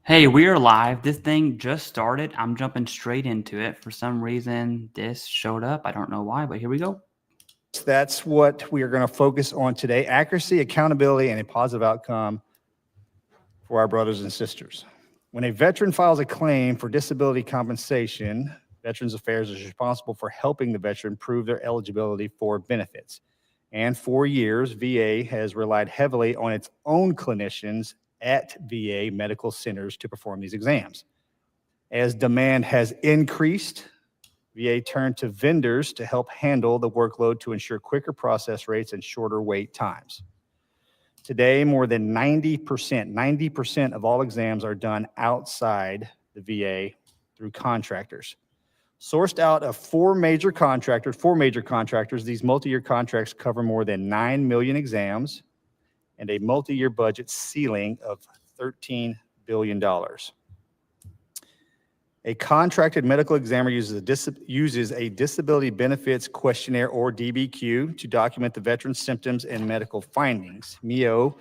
Hey, we are live. This thing just started. I'm jumping straight into it. For some reason, this showed up. I don't know why, but here we go. That's what we are going to focus on today: accuracy, accountability, and a positive outcome for our brothers and sisters. When a veteran files a claim for disability compensation, Veterans Affairs is responsible for helping the veteran prove their eligibility for benefits. And for years, VA has relied heavily on its own clinicians at VA medical centers to perform these exams. As demand has increased, VA turned to vendors to help handle the workload to ensure quicker process rates and shorter wait times. Today, more than 90% of all exams are done outside the VA through contractors. Sourced out of four major contractors, these multi-year contracts cover more than 9 million exams and a multi-year budget ceiling of $13 billion. A contracted medical examiner uses a disability benefits questionnaire, or DBQ, to document the veteran's symptoms and medical findings. MEO,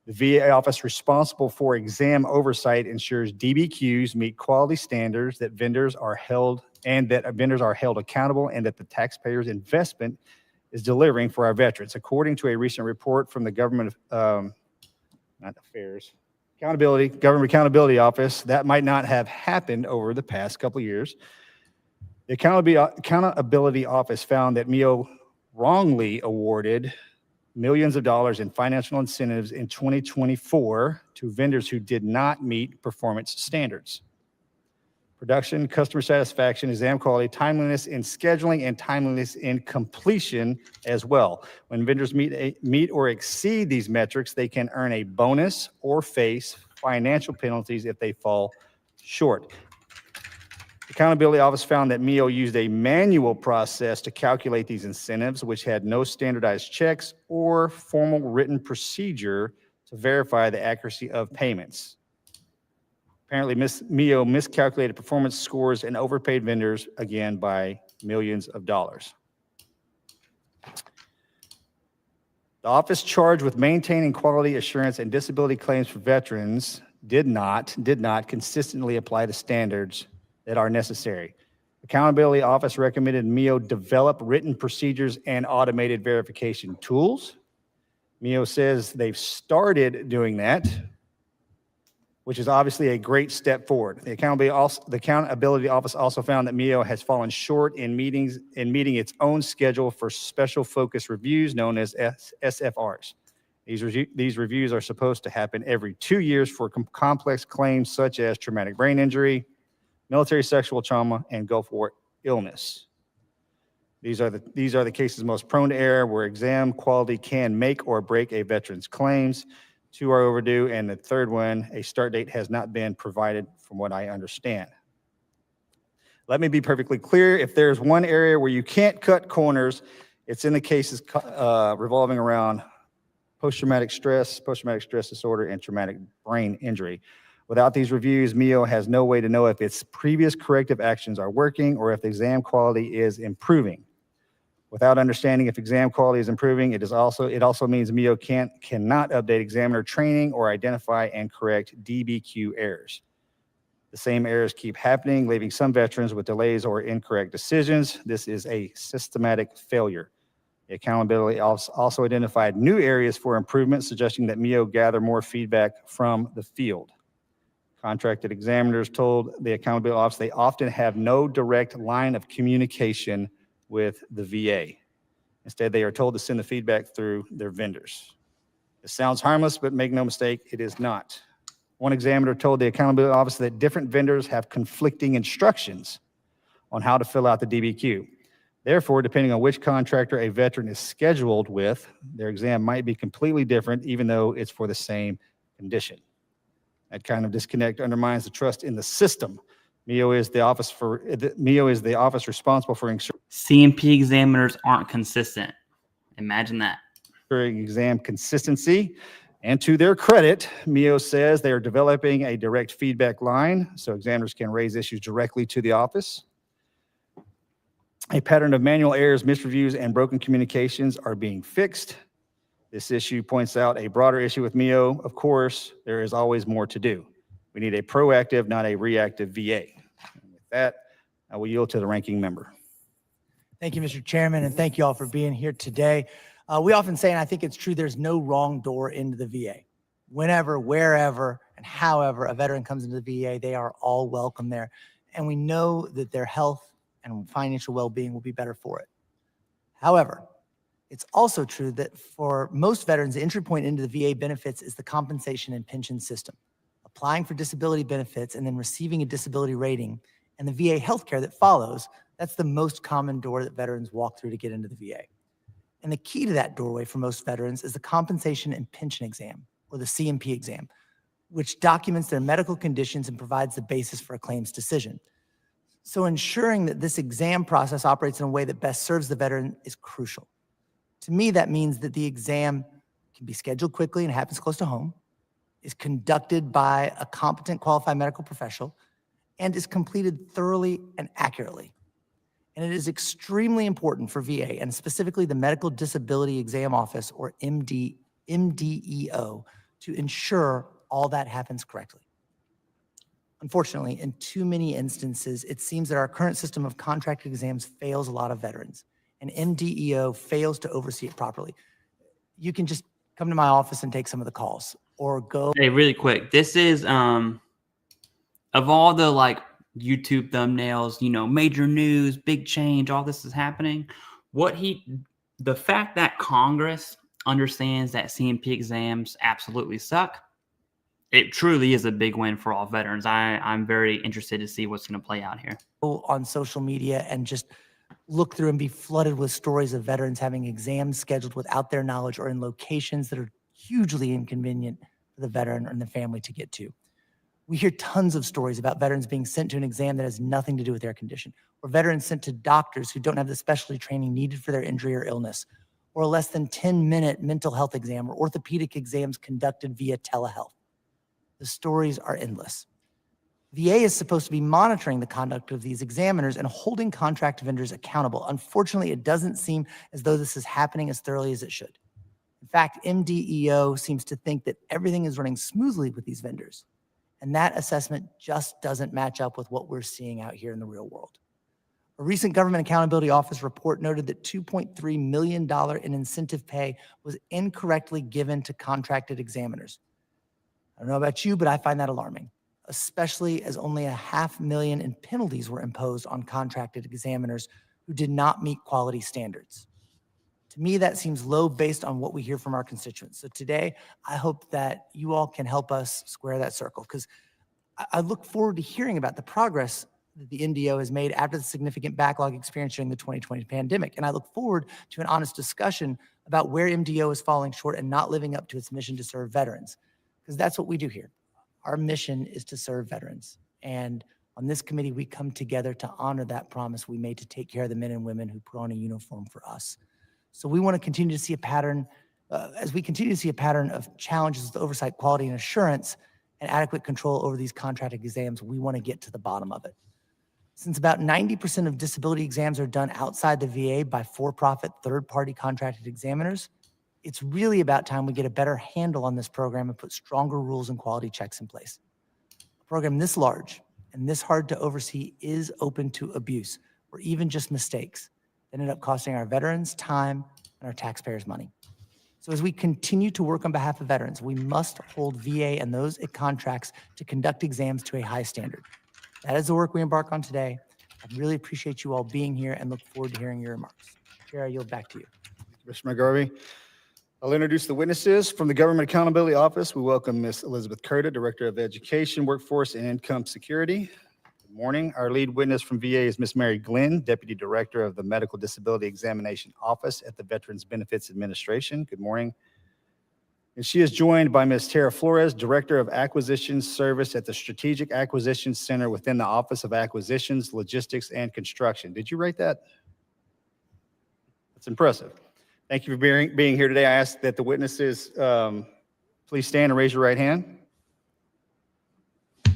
the VA office responsible for exam oversight, ensures DBQs meet quality standards, that vendors are held accountable, and that the taxpayers' investment is delivering for our veterans. According to a recent report from the Government Accountability Office, that might not have happened over the past couple of years. The Accountability Office found that MEO wrongly awarded millions of dollars in financial incentives in 2024 to vendors who did not meet performance standards. Production, customer satisfaction, exam quality, timeliness in scheduling, and timeliness in completion as well. When vendors meet or exceed these metrics, they can earn a bonus or face financial penalties if they fall short. The Accountability Office found that MEO used a manual process to calculate these incentives, which had no standardized checks or formal written procedure to verify the accuracy of payments. Apparently, MEO miscalculated performance scores and overpaid vendors, again, by millions of dollars. The office charged with maintaining quality assurance and disability claims for veterans did not consistently apply the standards that are necessary. Accountability Office recommended MEO develop written procedures and automated verification tools. MEO says they've started doing that, which is obviously a great step forward. The Accountability Office also found that MEO has fallen short in meeting its own schedule for special focus reviews, known as SFRs. These reviews are supposed to happen every 2 years for complex claims such as traumatic brain injury, military sexual trauma, and Gulf War illness. These are the cases most prone to error, where exam quality can make or break a veteran's claims. 2 are overdue, and the third one, a start date has not been provided, from what I understand. Let me be perfectly clear: if there's one area where you can't cut corners, it's in the cases revolving around post-traumatic stress disorder, and traumatic brain injury. Without these reviews, MEO has no way to know if its previous corrective actions are working or if the exam quality is improving. Without understanding if exam quality is improving, it also means MEO cannot update examiner training or identify and correct DBQ errors. The same errors keep happening, leaving some veterans with delays or incorrect decisions. This is a systematic failure. The Accountability Office also identified new areas for improvement, suggesting that MEO gather more feedback from the field. Contracted examiners told the Accountability Office they often have no direct line of communication with the VA. Instead, they are told to send the feedback through their vendors. It sounds harmless, but make no mistake, it is not. One examiner told the Accountability Office that different vendors have conflicting instructions on how to fill out the DBQ. Therefore, depending on which contractor a veteran is scheduled with, their exam might be completely different, even though it's for the same condition. That kind of disconnect undermines the trust in the system. MEO is the office responsible for ensuring CMP examiners aren't consistent. Imagine that. Exam consistency. And to their credit, MEO says they are developing a direct feedback line so examiners can raise issues directly to the office. A pattern of manual errors, misreviews, and broken communications are being fixed. This issue points out a broader issue with MEO. Of course, there is always more to do. We need a proactive, not a reactive VA. And with that, I will yield to the ranking member. Thank you, Mr. Chairman, and thank you all for being here today. We often say, and I think it's true, there's no wrong door into the VA. Whenever, wherever, and however a veteran comes into the VA, they are all welcome there. And we know that their health and financial well-being will be better for it. However, it's also true that for most veterans, the entry point into the VA benefits is the compensation and pension system. Applying for disability benefits and then receiving a disability rating and the VA healthcare that follows, that's the most common door that veterans walk through to get into the VA. And the key to that doorway for most veterans is the compensation and pension exam, or the CMP exam, which documents their medical conditions and provides the basis for a claims decision. So ensuring that this exam process operates in a way that best serves the veteran is crucial. To me, that means that the exam can be scheduled quickly and happens close to home, is conducted by a competent, qualified medical professional, and is completed thoroughly and accurately. And it is extremely important for VA, and specifically the Medical Disability Exam Office, or MDEO, to ensure all that happens correctly. Unfortunately, in too many instances, it seems that our current system of contracted exams fails a lot of veterans, and MDEO fails to oversee it properly. You can just come to my office and take some of the calls, or go. Hey, really quick. This is of all the like YouTube thumbnails, you know, major news, big change, all this is happening. The fact that Congress understands that CMP exams absolutely suck, it truly is a big win for all veterans. I'm very interested to see what's going to play out here. On social media and just look through and be flooded with stories of veterans having exams scheduled without their knowledge or in locations that are hugely inconvenient for the veteran and the family to get to. We hear tons of stories about veterans being sent to an exam that has nothing to do with their condition, or veterans sent to doctors who don't have the specialty training needed for their injury or illness, or a less than 10-minute mental health exam or orthopedic exams conducted via telehealth. The stories are endless. VA is supposed to be monitoring the conduct of these examiners and holding contract vendors accountable. Unfortunately, it doesn't seem as though this is happening as thoroughly as it should. In fact, MDEO seems to think that everything is running smoothly with these vendors. And that assessment just doesn't match up with what we're seeing out here in the real world. A recent Government Accountability Office report noted that $2.3 million in incentive pay was incorrectly given to contracted examiners. I don't know about you, but I find that alarming, especially as only $500,000 in penalties were imposed on contracted examiners who did not meet quality standards. To me, that seems low based on what we hear from our constituents. So today, I hope that you all can help us square that circle, because I look forward to hearing about the progress that the NDO has made after the significant backlog experienced during the 2020 pandemic. And I look forward to an honest discussion about where MDO is falling short and not living up to its mission to serve veterans, because that's what we do here. Our mission is to serve veterans. And on this committee, we come together to honor that promise we made to take care of the men and women who put on a uniform for us. So we want to continue to see a pattern, as we continue to see a pattern of challenges with oversight, quality, and assurance, and adequate control over these contracted exams, we want to get to the bottom of it. Since about 90% of disability exams are done outside the VA by for-profit, third-party contracted examiners, it's really about time we get a better handle on this program and put stronger rules and quality checks in place. A program this large and this hard to oversee is open to abuse, or even just mistakes that end up costing our veterans time and our taxpayers money. So as we continue to work on behalf of veterans, we must hold VA and those it contracts to conduct exams to a high standard. That is the work we embark on today. I really appreciate you all being here and look forward to hearing your remarks. Chair, I yield back to you. Mr. McGarvey. I'll introduce the witnesses. From the Government Accountability Office, we welcome Ms. Elizabeth Curta, Director of Education, Workforce, and Income Security. Good morning. Our lead witness from VA is Ms. Mary Glenn, Deputy Director of the Medical Disability Examination Office at the Veterans Benefits Administration. Good morning. And she is joined by Ms. Tara Flores, Director of Acquisitions Service at the Strategic Acquisitions Center within the Office of Acquisitions, Logistics, and Construction. Did you write that? That's impressive. Thank you for being here today. I ask that the witnesses please stand and raise your right hand. Do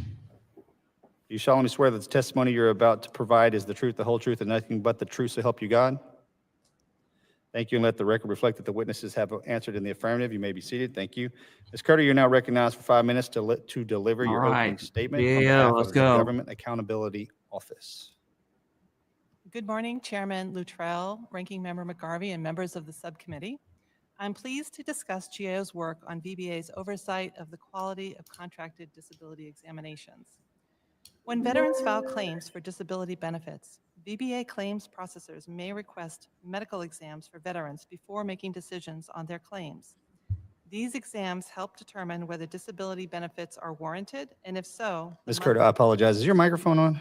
you solemnly swear that the testimony you're about to provide is the truth, the whole truth, and nothing but the truth, so help you God? Thank you, and let the record reflect that the witnesses have answered in the affirmative. You may be seated. Thank you. Ms. Carter, you're now recognized for 5 minutes to deliver your All opening right. statement on Yeah, behalf let's of the go. Government Accountability Office. Good morning, Chairman Luttrell, Ranking Member McGarvey, and members of the subcommittee. I'm pleased to discuss GAO's work on VBA's oversight of the quality of contracted disability examinations. When veterans file claims for disability benefits, VBA claims processors may request medical exams for veterans before making decisions on their claims. These exams help determine whether disability benefits are warranted, and if so, Ms. Carter, I apologize. Is your microphone on?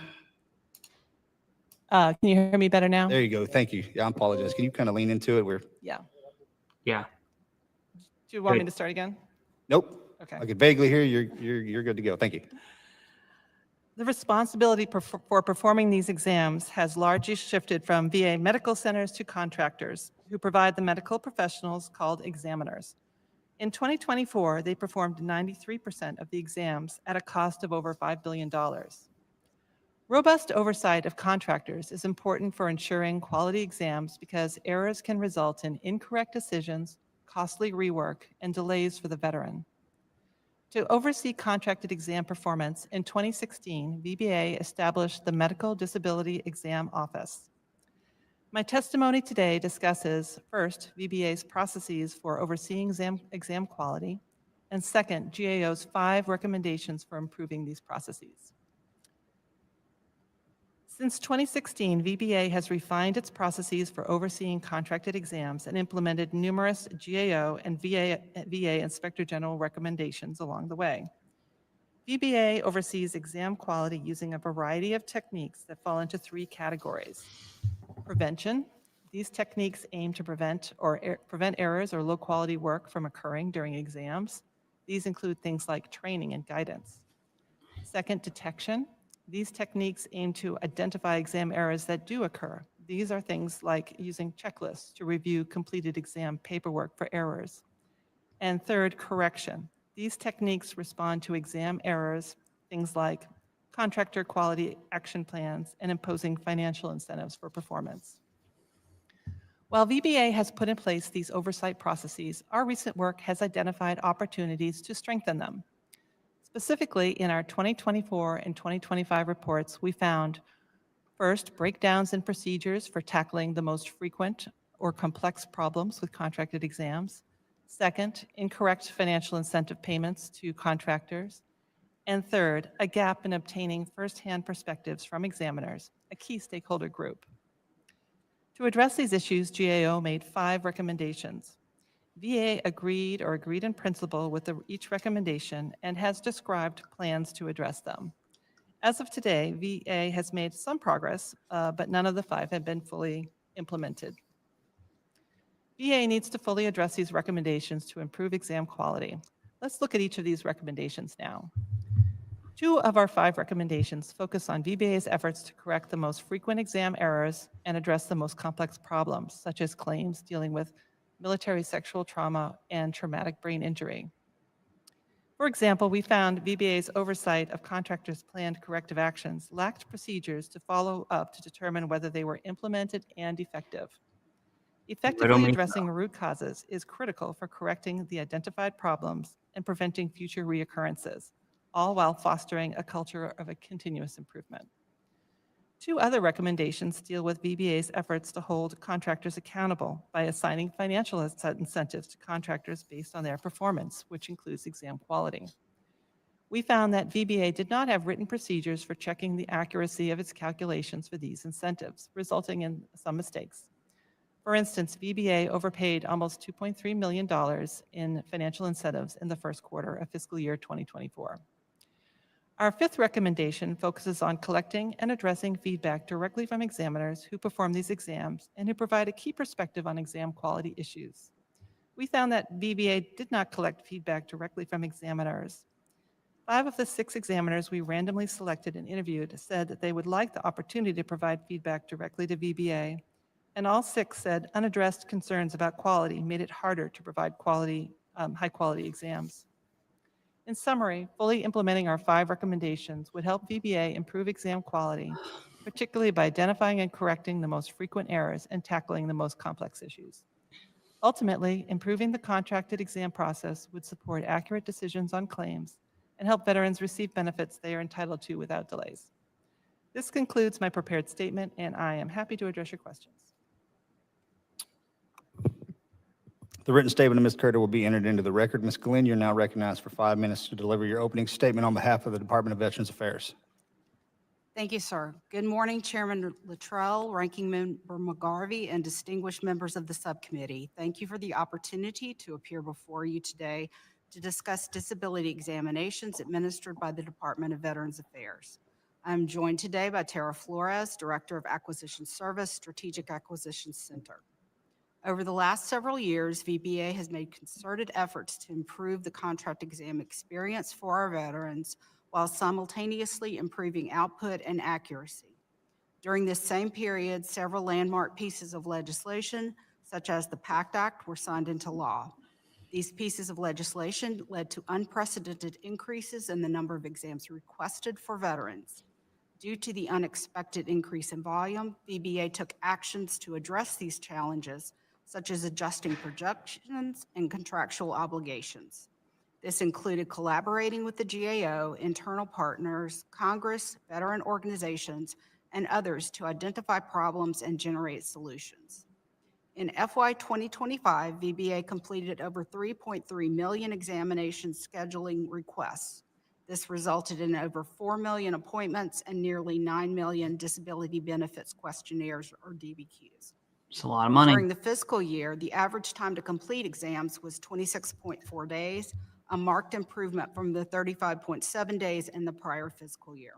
Can you hear me better now? There you go. Thank you. Yeah, I apologize. Can you kind of lean into it? Yeah. Yeah. Do you want me Good. to start again? Nope. Okay. I could vaguely hear you. You're good to go. Thank you. The responsibility for performing these exams has largely shifted from VA medical centers to contractors who provide the medical professionals called examiners. In 2024, they performed 93% of the exams at a cost of over $5 billion. Robust oversight of contractors is important for ensuring quality exams because errors can result in incorrect decisions, costly rework, and delays for the veteran. To oversee contracted exam performance, in 2016, VBA established the Medical Disability Exam Office. My testimony today discusses, first, VBA's processes for overseeing exam quality, and second, GAO's 5 recommendations for improving these processes. Since 2016, VBA has refined its processes for overseeing contracted exams and implemented numerous GAO and VA Inspector General recommendations along the way. VBA oversees exam quality using a variety of techniques that fall into 3 categories. Prevention. These techniques aim to prevent errors or low-quality work from occurring during exams. These include things like training and guidance. Second, detection. These techniques aim to identify exam errors that do occur. These are things like using checklists to review completed exam paperwork for errors. And third, correction. These techniques respond to exam errors, things like contractor quality action plans and imposing financial incentives for performance. While VBA has put in place these oversight processes, our recent work has identified opportunities to strengthen them. Specifically, in our 2024 and 2025 reports, we found, first, breakdowns in procedures for tackling the most frequent or complex problems with contracted exams. Second, incorrect financial incentive payments to contractors. And third, a gap in obtaining firsthand perspectives from examiners, a key stakeholder group. To address these issues, GAO made 5 recommendations. VA agreed in principle with each recommendation and has described plans to address them. As of today, VA has made some progress, but none of the 5 have been fully implemented. VA needs to fully address these recommendations to improve exam quality. Let's look at each of these recommendations now. 2 of our 5 recommendations focus on VBA's efforts to correct the most frequent exam errors and address the most complex problems, such as claims dealing with military sexual trauma and traumatic brain injury. For example, we found VBA's oversight of contractors' planned corrective actions lacked procedures to follow up to determine whether they were implemented and effective. Effectively addressing root causes is critical for correcting the identified problems and preventing future reoccurrences, all while fostering a culture of a continuous improvement. 2 other recommendations deal with VBA's efforts to hold contractors accountable by assigning financial incentives to contractors based on their performance, which includes exam quality. We found that VBA did not have written procedures for checking the accuracy of its calculations for these incentives, resulting in some mistakes. For instance, VBA overpaid almost $2.3 million in financial incentives in the first quarter of fiscal year 2024. Our 5th recommendation focuses on collecting and addressing feedback directly from examiners who perform these exams and who provide a key perspective on exam quality issues. We found that VBA did not collect feedback directly from examiners. 5 of the 6 examiners we randomly selected and interviewed said that they would like the opportunity to provide feedback directly to VBA, and all 6 said unaddressed concerns about quality made it harder to provide high-quality exams. In summary, fully implementing our 5 recommendations would help VBA improve exam quality, particularly by identifying and correcting the most frequent errors and tackling the most complex issues. Ultimately, improving the contracted exam process would support accurate decisions on claims and help veterans receive benefits they are entitled to without delays. This concludes my prepared statement, and I am happy to address your questions. The written statement of Ms. Carter will be entered into the record. Ms. Glenn, you're now recognized for 5 minutes to deliver your opening statement on behalf of the Department of Veterans Affairs. Thank you, sir. Good morning, Chairman Luttrell, Ranking Member McGarvey, and distinguished members of the subcommittee. Thank you for the opportunity to appear before you today to discuss disability examinations administered by the Department of Veterans Affairs. I'm joined today by Tara Flores, Director of Acquisition Service, Strategic Acquisitions Center. Over the last several years, VBA has made concerted efforts to improve the contract exam experience for our veterans while simultaneously improving output and accuracy. During this same period, several landmark pieces of legislation, such as the PACT Act, were signed into law. These pieces of legislation led to unprecedented increases in the number of exams requested for veterans. Due to the unexpected increase in volume, VBA took actions to address these challenges, such as adjusting projections and contractual obligations. This included collaborating with the GAO, internal partners, Congress, veteran organizations, and others to identify problems and generate solutions. In FY 2025, VBA completed over 3.3 million examination scheduling requests. This resulted in over 4 million appointments and nearly 9 million disability benefits questionnaires, or DBQs. It's a lot of money. During the fiscal year, the average time to complete exams was 26.4 days, a marked improvement from the 35.7 days in the prior fiscal year.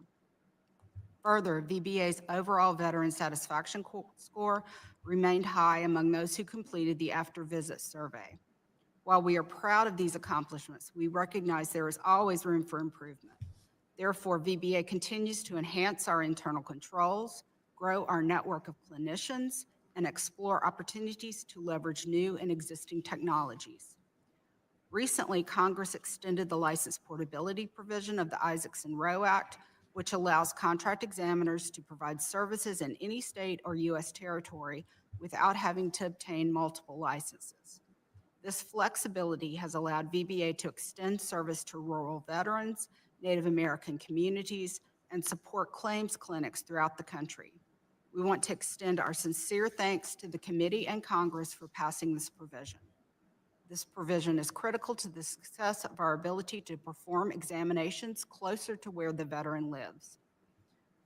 Further, VBA's overall veteran satisfaction score remained high among those who completed the after-visit survey. While we are proud of these accomplishments, we recognize there is always room for improvement. Therefore, VBA continues to enhance our internal controls, grow our network of clinicians, and explore opportunities to leverage new and existing technologies. Recently, Congress extended the license portability provision of the Isaacson-Roe Act, which allows contract examiners to provide services in any state or U.S. territory without having to obtain multiple licenses. This flexibility has allowed VBA to extend service to rural veterans, Native American communities, and support claims clinics throughout the country. We want to extend our sincere thanks to the committee and Congress for passing this provision. This provision is critical to the success of our ability to perform examinations closer to where the veteran lives.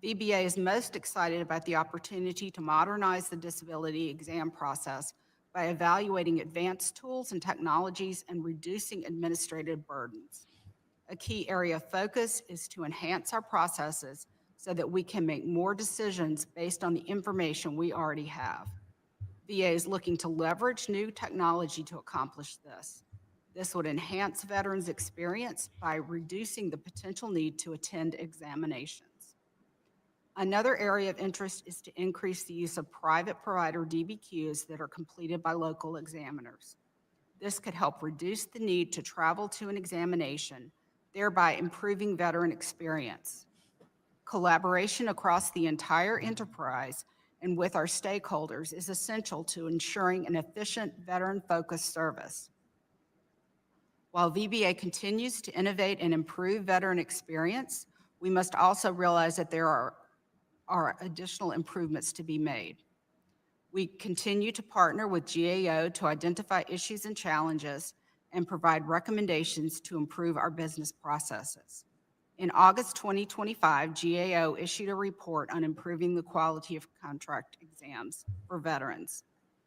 VBA is most excited about the opportunity to modernize the disability exam process by evaluating advanced tools and technologies and reducing administrative burdens. A key area of focus is to enhance our processes so that we can make more decisions based on the information we already have. VA is looking to leverage new technology to accomplish this. This would enhance veterans' experience by reducing the potential need to attend examinations. Another area of interest is to increase the use of private provider DBQs that are completed by local examiners. This could help reduce the need to travel to an examination, thereby improving veteran experience. Collaboration across the entire enterprise and with our stakeholders is essential to ensuring an efficient veteran-focused service. While VBA continues to innovate and improve veteran experience, we must also realize that there are additional improvements to be made. We continue to partner with GAO to identify issues and challenges and provide recommendations to improve our business processes. In August 2025, GAO issued a report on improving the quality of contract exams for veterans.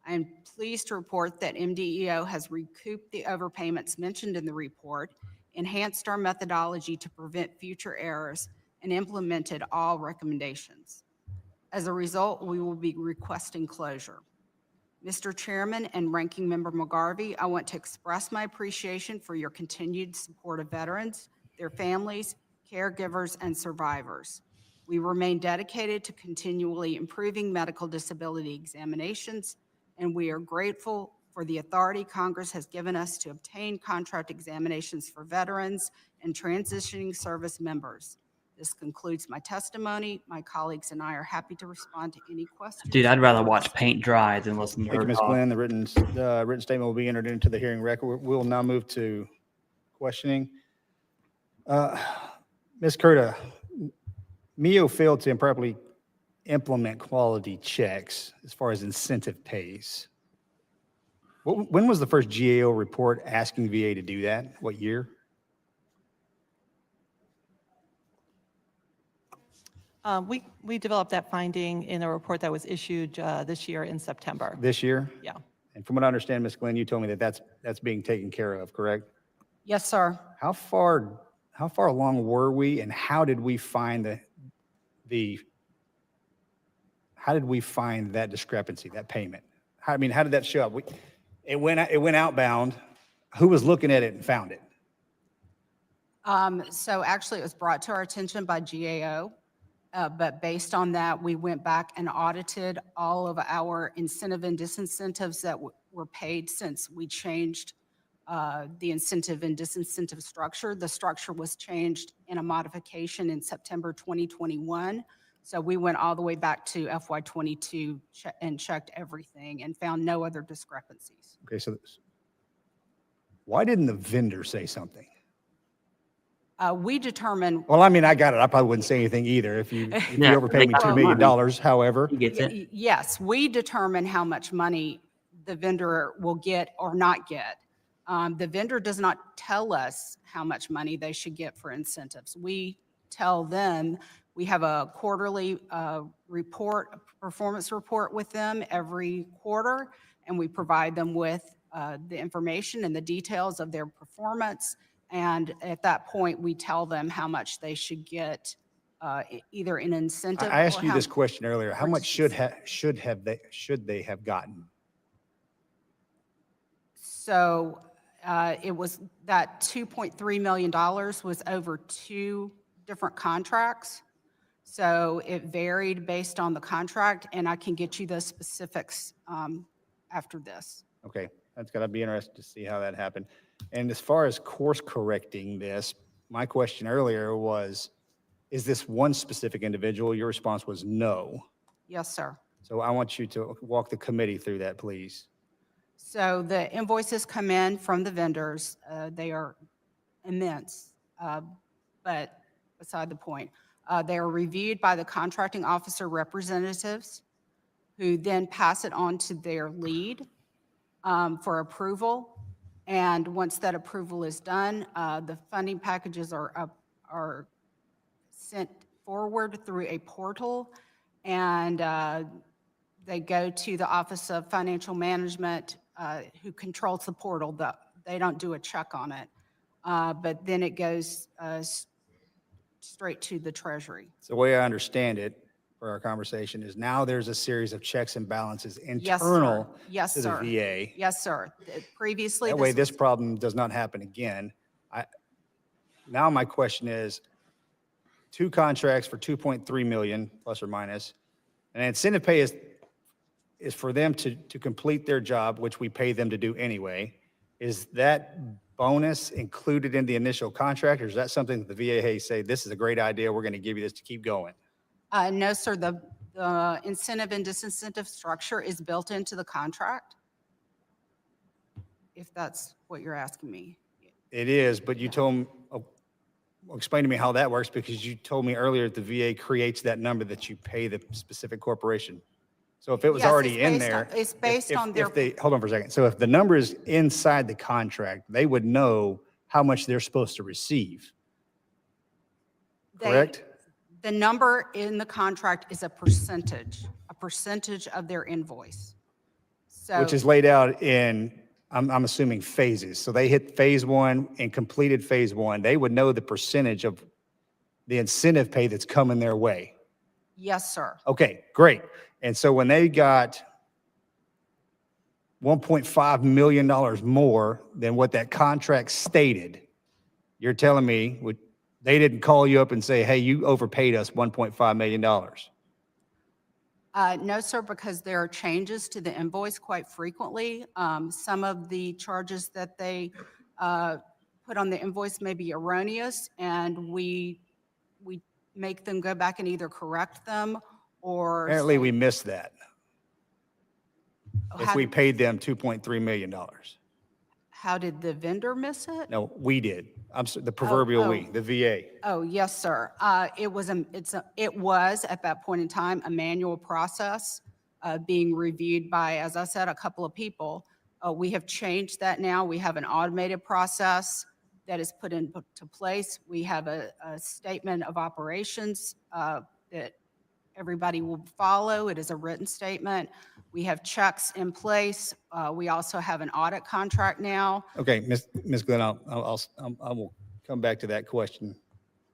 I am pleased to report that MDEO has recouped the overpayments mentioned in the report, enhanced our methodology to prevent future errors, and implemented all recommendations. As a result, we will be requesting closure. Mr. Chairman and Ranking Member McGarvey, I want to express my appreciation for your continued support of veterans, their families, caregivers, and survivors. We remain dedicated to continually improving medical disability examinations, and we are grateful for the authority Congress has given us to obtain contract examinations for veterans and transitioning service members. This concludes my testimony. My colleagues and I are happy to respond to any questions. Dude, I'd rather watch paint dry than listen to Thank her you, Ms. talk. Glenn. The written statement will be entered into the hearing record. We'll now move to questioning. Ms. Curta, MEO failed to improperly implement quality checks as far as incentive pays. When was the first GAO report asking VA to do that? What year? We developed that finding in a report that was issued this year in September. This year? Yeah. And from what I understand, Ms. Glenn, you told me that that's being taken care of, correct? Yes, sir. How far along were we, and how did we find how did we find that discrepancy, that payment? How did that show up? It went outbound. Who was looking at it and found it? So actually, it was brought to our attention by GAO. But based on that, we went back and audited all of our incentive and disincentives that were paid since we changed the incentive and disincentive structure. The structure was changed in a modification in September 2021. So we went all the way back to FY22 and checked everything and found no other discrepancies. Okay, so why didn't the vendor say something? We determined. Well, I mean, I got it. I probably wouldn't say anything either if you overpaid me $2 million, however. He gets it. Yes, we determine how much money the vendor will get or not get. The vendor does not tell us how much money they should get for incentives. We tell them, we have a quarterly report, a performance report with them every quarter, and we provide them with the information and the details of their performance. And at that point, we tell them how much they should get, either in incentive. I asked you this question earlier. How or much should they have gotten? So it was that $2.3 million was over 2 different contracts. So it varied based on the contract, and I can get you the specifics after this. Okay, that's got to be interesting to see how that happened. And as far as course correcting this, my question earlier was, is this one specific individual? Your response was no. Yes, sir. So I want you to walk the committee through that, please. So the invoices come in from the vendors. They are immense, but beside the point. They are reviewed by the contracting officer representatives, who then pass it on to their lead for approval. And once that approval is done, the funding packages are sent forward through a portal, and they go to the Office of Financial Management, who controls the portal. They don't do a check on it, but then it goes straight to the Treasury. So the way I understand it for our conversation is now there's a series of checks and balances Yes, sir. internal Yes, to the sir. VA. Yes, sir. Previously, That way this this was- problem does not happen again. Now my question is, 2 contracts for 2.3 million plus or minus, and incentive pay is for them to complete their job, which we pay them to do anyway. Is that bonus included in the initial contract, or is that something that the VA say, this is a great idea, we're going to give you this to keep going? No, sir. The incentive and disincentive structure is built into the contract, if that's what you're asking me. It is, but you told me, explain to me how that works, because you told me earlier that the VA creates that number that you pay the specific corporation. So if it was Yes, already it's in based there. on- it's based on their- Hold on for a second. So if the number is inside the contract, they would know how much they're supposed to receive, They- correct? The number in the contract is a percentage of their invoice. So. Which is laid out in, I'm assuming, phases. So they hit phase 1 and completed phase 1. They would know the percentage of the incentive pay that's coming their way. Yes, sir. Okay, great. And so when they got $1.5 million more than what that contract stated, you're telling me they didn't call you up and say, hey, you overpaid us $1.5 million. No, sir, because there are changes to the invoice quite frequently. Some of the charges that they put on the invoice may be erroneous, and we make them go back and either correct them or. Apparently, we missed that. If How- we paid them $2.3 million. How did the vendor miss it? No, we did. The proverbial we, the VA. Oh, yes, sir. It was at that point in time a manual process being reviewed by, as I said, a couple of people. We have changed that now. We have an automated process that is put into place. We have a statement of operations that everybody will follow. It is a written statement. We have checks in place. We also have an audit contract now. Okay, Ms. Glenn, I will come back to that question.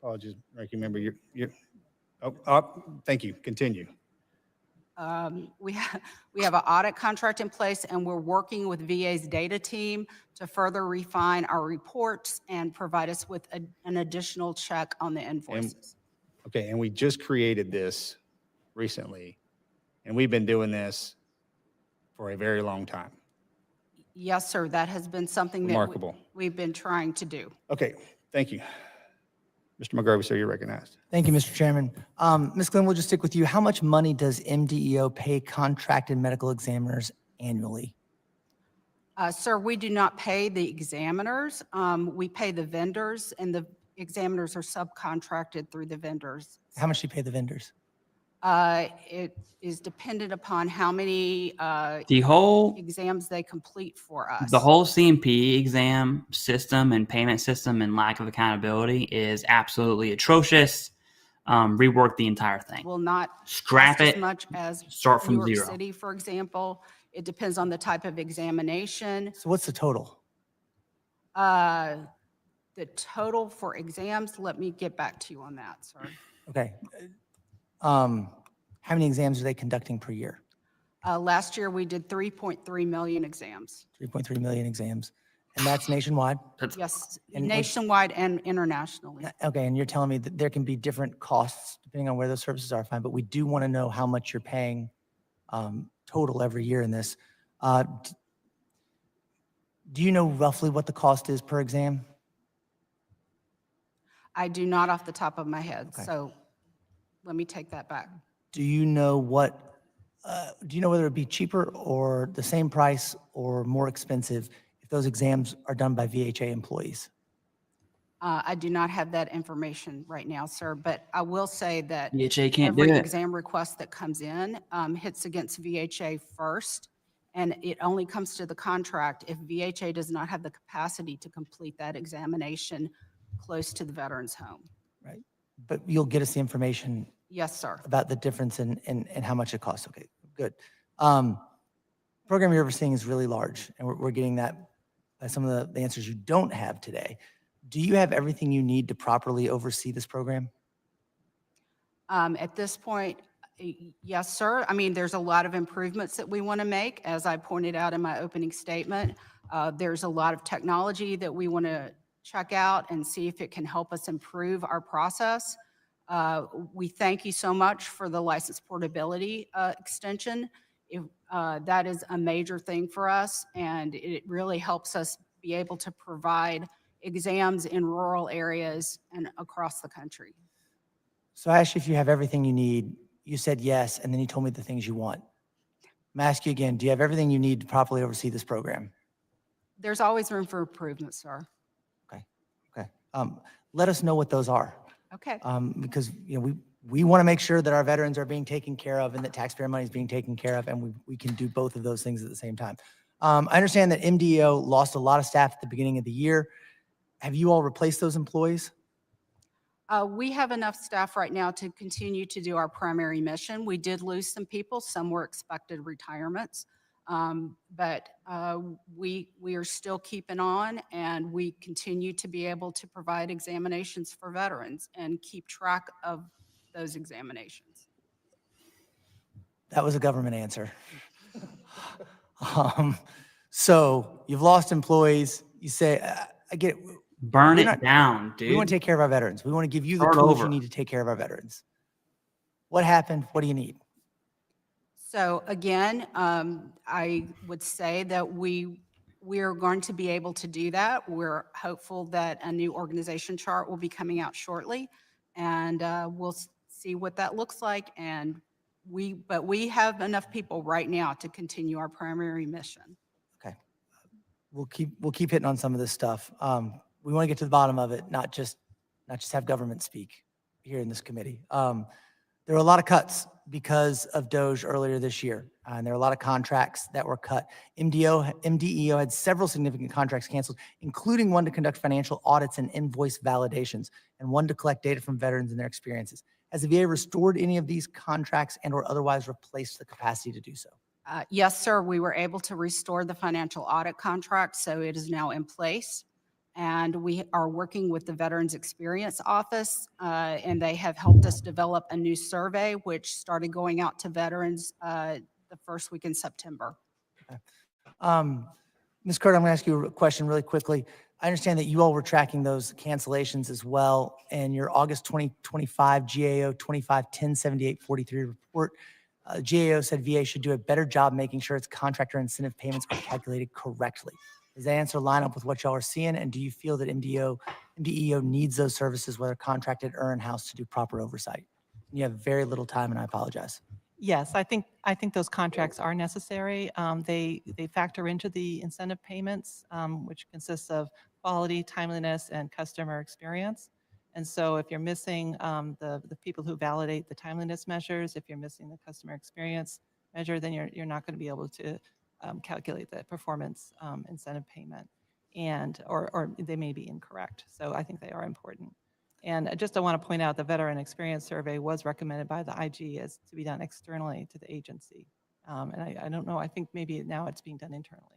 Apologies, Ricky, remember thank you, continue. We have an audit contract in place, and we're working with VA's data team to further refine our reports and provide us with an additional check on the invoices. Okay, and we just created this recently, and we've been doing this for a very long time. Yes, sir, that has been something that Remarkable. we've been trying to do. Okay, thank you. Mr. McGarvey, sir, you're recognized. Thank you, Mr. Chairman. Ms. Glenn, we'll just stick with you. How much money does MDEO pay contracted medical examiners annually? Sir, we do not pay the examiners. We pay the vendors, and the examiners are subcontracted through the vendors. How much do you pay the vendors? It is dependent upon how many The whole exams they complete for us. The whole CMP exam system and payment system and lack of accountability is absolutely atrocious. Rework the entire thing. Will not Scrap cost it. as much as Start from New York zero. City, for example. It depends on the type of examination. So what's the total? The total for exams, let me get back to you on that, sir. Okay. How many exams are they conducting per year? Last year, we did 3.3 million exams. 3.3 million exams. And that's nationwide? Yes, And- nationwide and internationally. Okay, and you're telling me that there can be different costs depending on where those services are, fine, but we do want to know how much you're paying total every year in this. Do you know roughly what the cost is per exam? I do not off the top of my head, Okay. so let me take that back. Do you know whether it'd be cheaper or the same price or more expensive if those exams are done by VHA employees? I do not have that information right now, sir, but I will say that VHA can't do every it. exam request that comes in hits against VHA first, and it only comes to the contract if VHA does not have the capacity to complete that examination close to the veteran's home. Right. But you'll get us the information Yes, sir. about the difference in how much it costs. Okay, good. Program you're overseeing is really large, and we're getting that by some of the answers you don't have today. Do you have everything you need to properly oversee this program? At this point, yes, sir. I mean, there's a lot of improvements that we want to make, as I pointed out in my opening statement. There's a lot of technology that we want to check out and see if it can help us improve our process. We thank you so much for the license portability extension. That is a major thing for us, and it really helps us be able to provide exams in rural areas and across the country. So I asked you if you have everything you need. You said yes, and then you told me the things you want. I'm gonna ask you again, do you have everything you need to properly oversee this program? There's always room for improvement, sir. Okay. Let us know what those are. Okay. Because we want to make sure that our veterans are being taken care of and that taxpayer money is being taken care of, and we can do both of those things at the same time. I understand that MDEO lost a lot of staff at the beginning of the year. Have you all replaced those employees? We have enough staff right now to continue to do our primary mission. We did lose some people. Some were expected retirements. But we are still keeping on, and we continue to be able to provide examinations for veterans and keep track of those examinations. That was a government answer. So you've lost employees. You say, I get it. Burn We're it not- down, dude. We want to take care of our veterans. We want to give you the Start tools over. you need to take care of our veterans. What happened? What do you need? So again, I would say that we are going to be able to do that. We're hopeful that a new organization chart will be coming out shortly and we'll see what that looks like. And but we have enough people right now to continue our primary mission. Okay. We'll keep hitting on some of this stuff. We want to get to the bottom of it, not just have government speak here in this committee. There were a lot of cuts because of DOGE earlier this year, and there were a lot of contracts that were cut. MDEO had several significant contracts canceled, including one to conduct financial audits and invoice validations, and one to collect data from veterans and their experiences. Has the VA restored any of these contracts and or otherwise replaced the capacity to do so? Yes, sir. We were able to restore the financial audit contract, so it is now in place. And we are working with the Veterans Experience Office, and they have helped us develop a new survey, which started going out to veterans the first week in September. Okay. Ms. Curtin, I'm going to ask you a question really quickly. I understand that you all were tracking those cancellations as well, and your August 2025 GAO 25-10-78-43 report, GAO said VA should do a better job making sure its contractor incentive payments are calculated correctly. Does that answer line up with what y'all are seeing? And do you feel that MDEO needs those services, whether contracted or in-house, to do proper oversight? You have very little time, and I apologize. Yes, I think those contracts are necessary. They factor into the incentive payments, which consists of quality, timeliness, and customer experience. And so if you're missing the people who validate the timeliness measures, if you're missing the customer experience measure, then you're not going to be able to calculate the performance incentive payment, or they may be incorrect. So I think they are important. And I want to point out the Veteran Experience Survey was recommended by the IG as to be done externally to the agency. And I don't know, I think maybe now it's being done internally.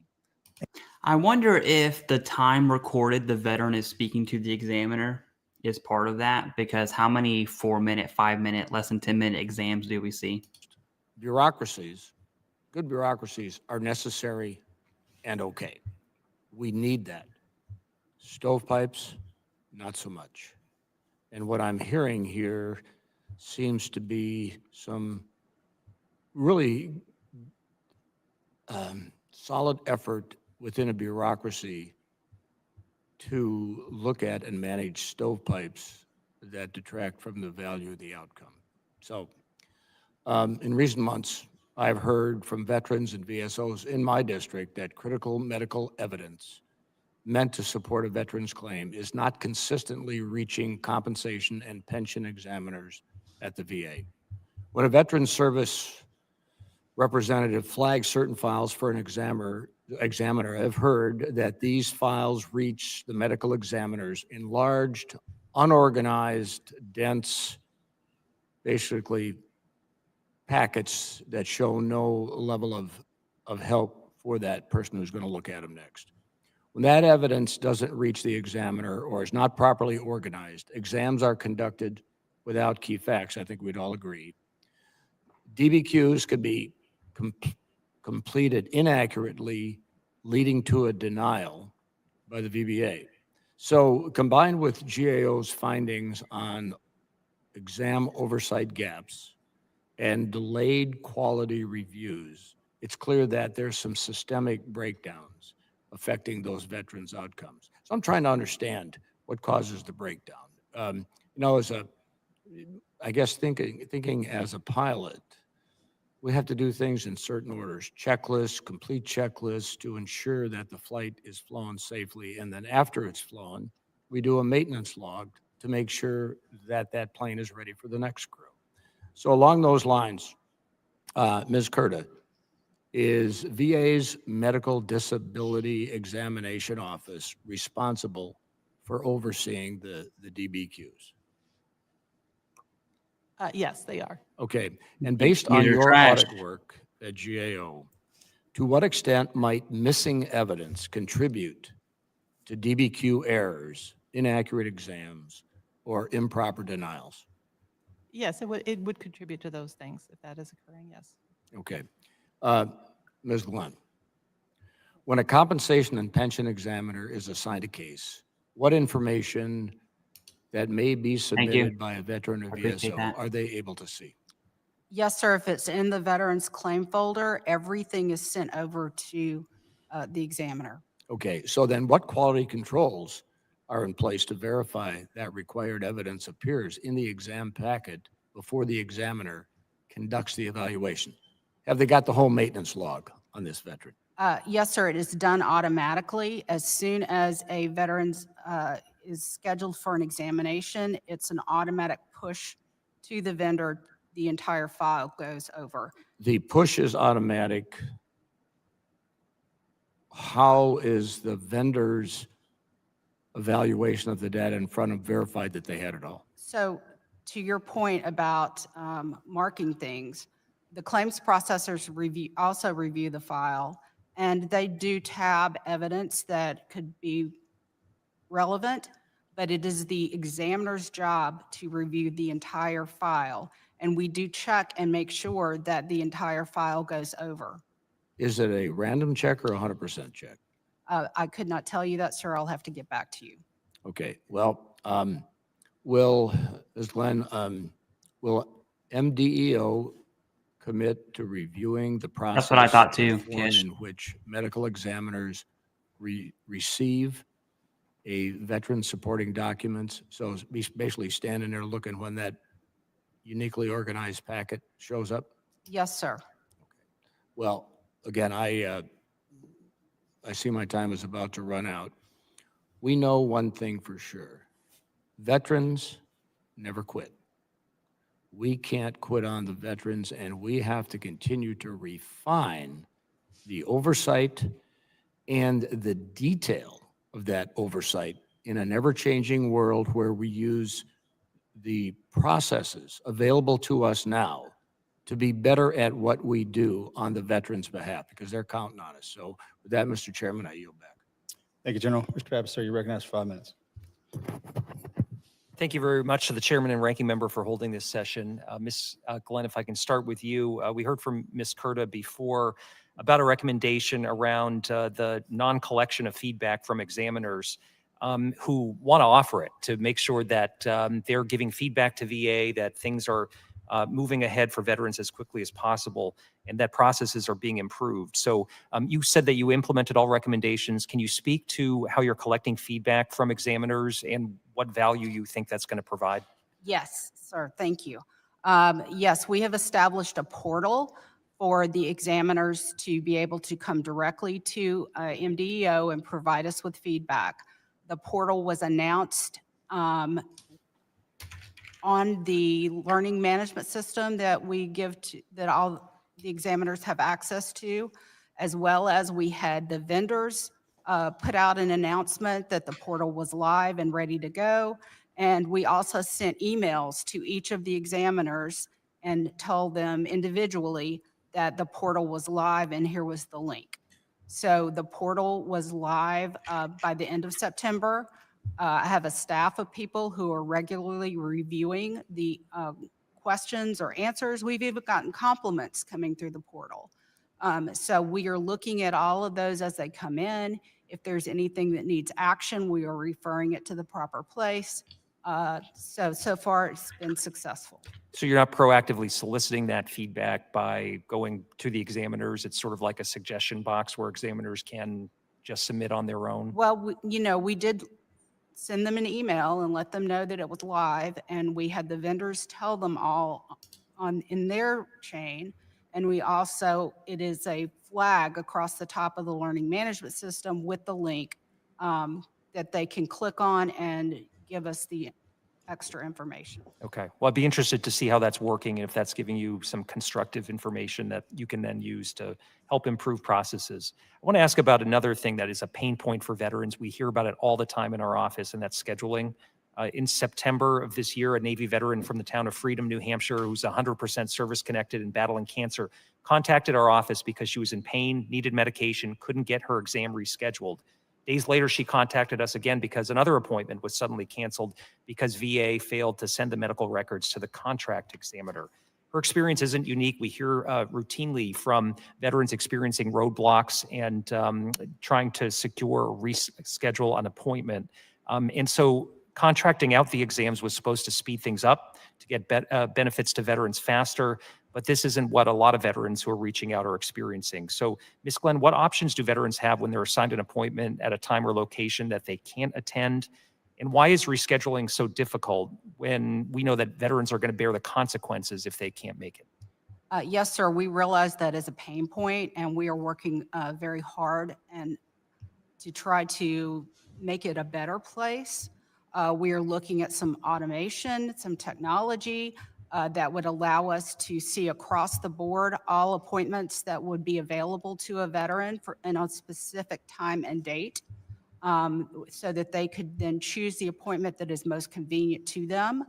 I wonder if the time recorded the veteran is speaking to the examiner is part of that, because how many 4-minute, 5-minute, less than 10-minute exams do we see? Bureaucracies, good bureaucracies are necessary and okay. We need that. Stovepipes, not so much. And what I'm hearing here seems to be some really solid effort within a bureaucracy to look at and manage stovepipes that detract from the value of the outcome. So in recent months, I've heard from veterans and VSOs in my district that critical medical evidence meant to support a veteran's claim is not consistently reaching compensation and pension examiners at the VA. When a veteran service representative flags certain files for an examiner, I've heard that these files reach the medical examiners enlarged, unorganized, dense, basically packets that show no level of help for that person who's going to look at them next. When that evidence doesn't reach the examiner or is not properly organized, exams are conducted without key facts. I think we'd all agree. DBQs could be completed inaccurately, leading to a denial by the VBA. So combined with GAO's findings on exam oversight gaps and delayed quality reviews, it's clear that there's some systemic breakdowns affecting those veterans' outcomes. So I'm trying to understand what causes the breakdown. I guess thinking as a pilot, we have to do things in certain orders, checklists, complete checklists to ensure that the flight is flown safely. And then after it's flown, we do a maintenance log to make sure that that plane is ready for the next crew. So along those lines, Ms. Curta, is VA's Medical Disability Examination Office responsible for overseeing the DBQs? Yes, they are. Okay, and based on your audit work at GAO, to what extent might missing evidence contribute to DBQ errors, inaccurate exams, or improper denials? Yes, it would contribute to those things if that is occurring, yes. Okay. Ms. Glenn, when a compensation and pension examiner is assigned a case, what information that may be submitted by a veteran or VSO are they able to see? Yes, sir. If it's in the veteran's claim folder, everything is sent over to the examiner. Okay, so then what quality controls are in place to verify that required evidence appears in the exam packet before the examiner conducts the evaluation? Have they got the whole maintenance log on this veteran? Yes, sir. It is done automatically. As soon as a veteran is scheduled for an examination, it's an automatic push to the vendor. The entire file goes over. The push is automatic. How is the vendor's evaluation of the data in front of verified that they had it all? So to your point about marking things, the claims processors also review the file, and they do tab evidence that could be relevant, but it is the examiner's job to review the entire file. And we do check and make sure that the entire file goes over. Is it a random check or a 100% check? I could not tell you that, sir. I'll have to get back to you. Okay, well, Ms. Glenn, will MDEO commit to reviewing the process? That's what I thought too, and form Kish. in which medical examiners receive a veteran supporting documents? So basically standing there looking when that uniquely organized packet shows up? Yes, sir. Well, again, I see my time is about to run out. We know one thing for sure. Veterans never quit. We can't quit on the veterans, and we have to continue to refine the oversight and the detail of that oversight in an ever-changing world where we use the processes available to us now to be better at what we do on the veterans' behalf, because they're counting on us. So with that, Mr. Chairman, I yield back. Thank you, General. Mr. Babbitt, sir, you're recognized for 5 minutes. Thank you very much to the chairman and ranking member for holding this session. Ms. Glenn, if I can start with you. We heard from Ms. Kurta before about a recommendation around the non-collection of feedback from examiners who want to offer it to make sure that they're giving feedback to VA, that things are moving ahead for veterans as quickly as possible, and that processes are being improved. So you said that you implemented all recommendations. Can you speak to how you're collecting feedback from examiners and what value you think that's going to provide? Yes, sir. Thank you. Yes, we have established a portal for the examiners to be able to come directly to MDEO and provide us with feedback. The portal was announced on the learning management system that we give to, that all the examiners have access to, as well as we had the vendors put out an announcement that the portal was live and ready to go. And we also sent emails to each of the examiners and told them individually that the portal was live and here was the link. So the portal was live by the end of September. I have a staff of people who are regularly reviewing the questions or answers. We've even gotten compliments coming through the portal. So we are looking at all of those as they come in. If there's anything that needs action, we are referring it to the proper place. So far it's been successful. So you're not proactively soliciting that feedback by going to the examiners. It's sort of like a suggestion box where examiners can just submit on their own. Well, we did send them an email and let them know that it was live, and we had the vendors tell them all in their chain. And we also, it is a flag across the top of the learning management system with the link that they can click on and give us the extra information. Okay. Well, I'd be interested to see how that's working and if that's giving you some constructive information that you can then use to help improve processes. I want to ask about another thing that is a pain point for veterans. We hear about it all the time in our office, and that's scheduling. In September of this year, a Navy veteran from the town of Freedom, New Hampshire, who's 100% service-connected and battling cancer, contacted our office because she was in pain, needed medication, couldn't get her exam rescheduled. Days later, she contacted us again because another appointment was suddenly canceled because VA failed to send the medical records to the contract examiner. Her experience isn't unique. We hear routinely from veterans experiencing roadblocks and trying to secure or reschedule an appointment. And so contracting out the exams was supposed to speed things up to get benefits to veterans faster, but this isn't what a lot of veterans who are reaching out are experiencing. So, Ms. Glenn, what options do veterans have when they're assigned an appointment at a time or location that they can't attend? And why is rescheduling so difficult when we know that veterans are going to bear the consequences if they can't make it? Yes, sir, we realize that is a pain point, and we are working very hard and to try to make it a better place. We are looking at some automation, some technology that would allow us to see across the board all appointments that would be available to a veteran in a specific time and date, so that they could then choose the appointment that is most convenient to them.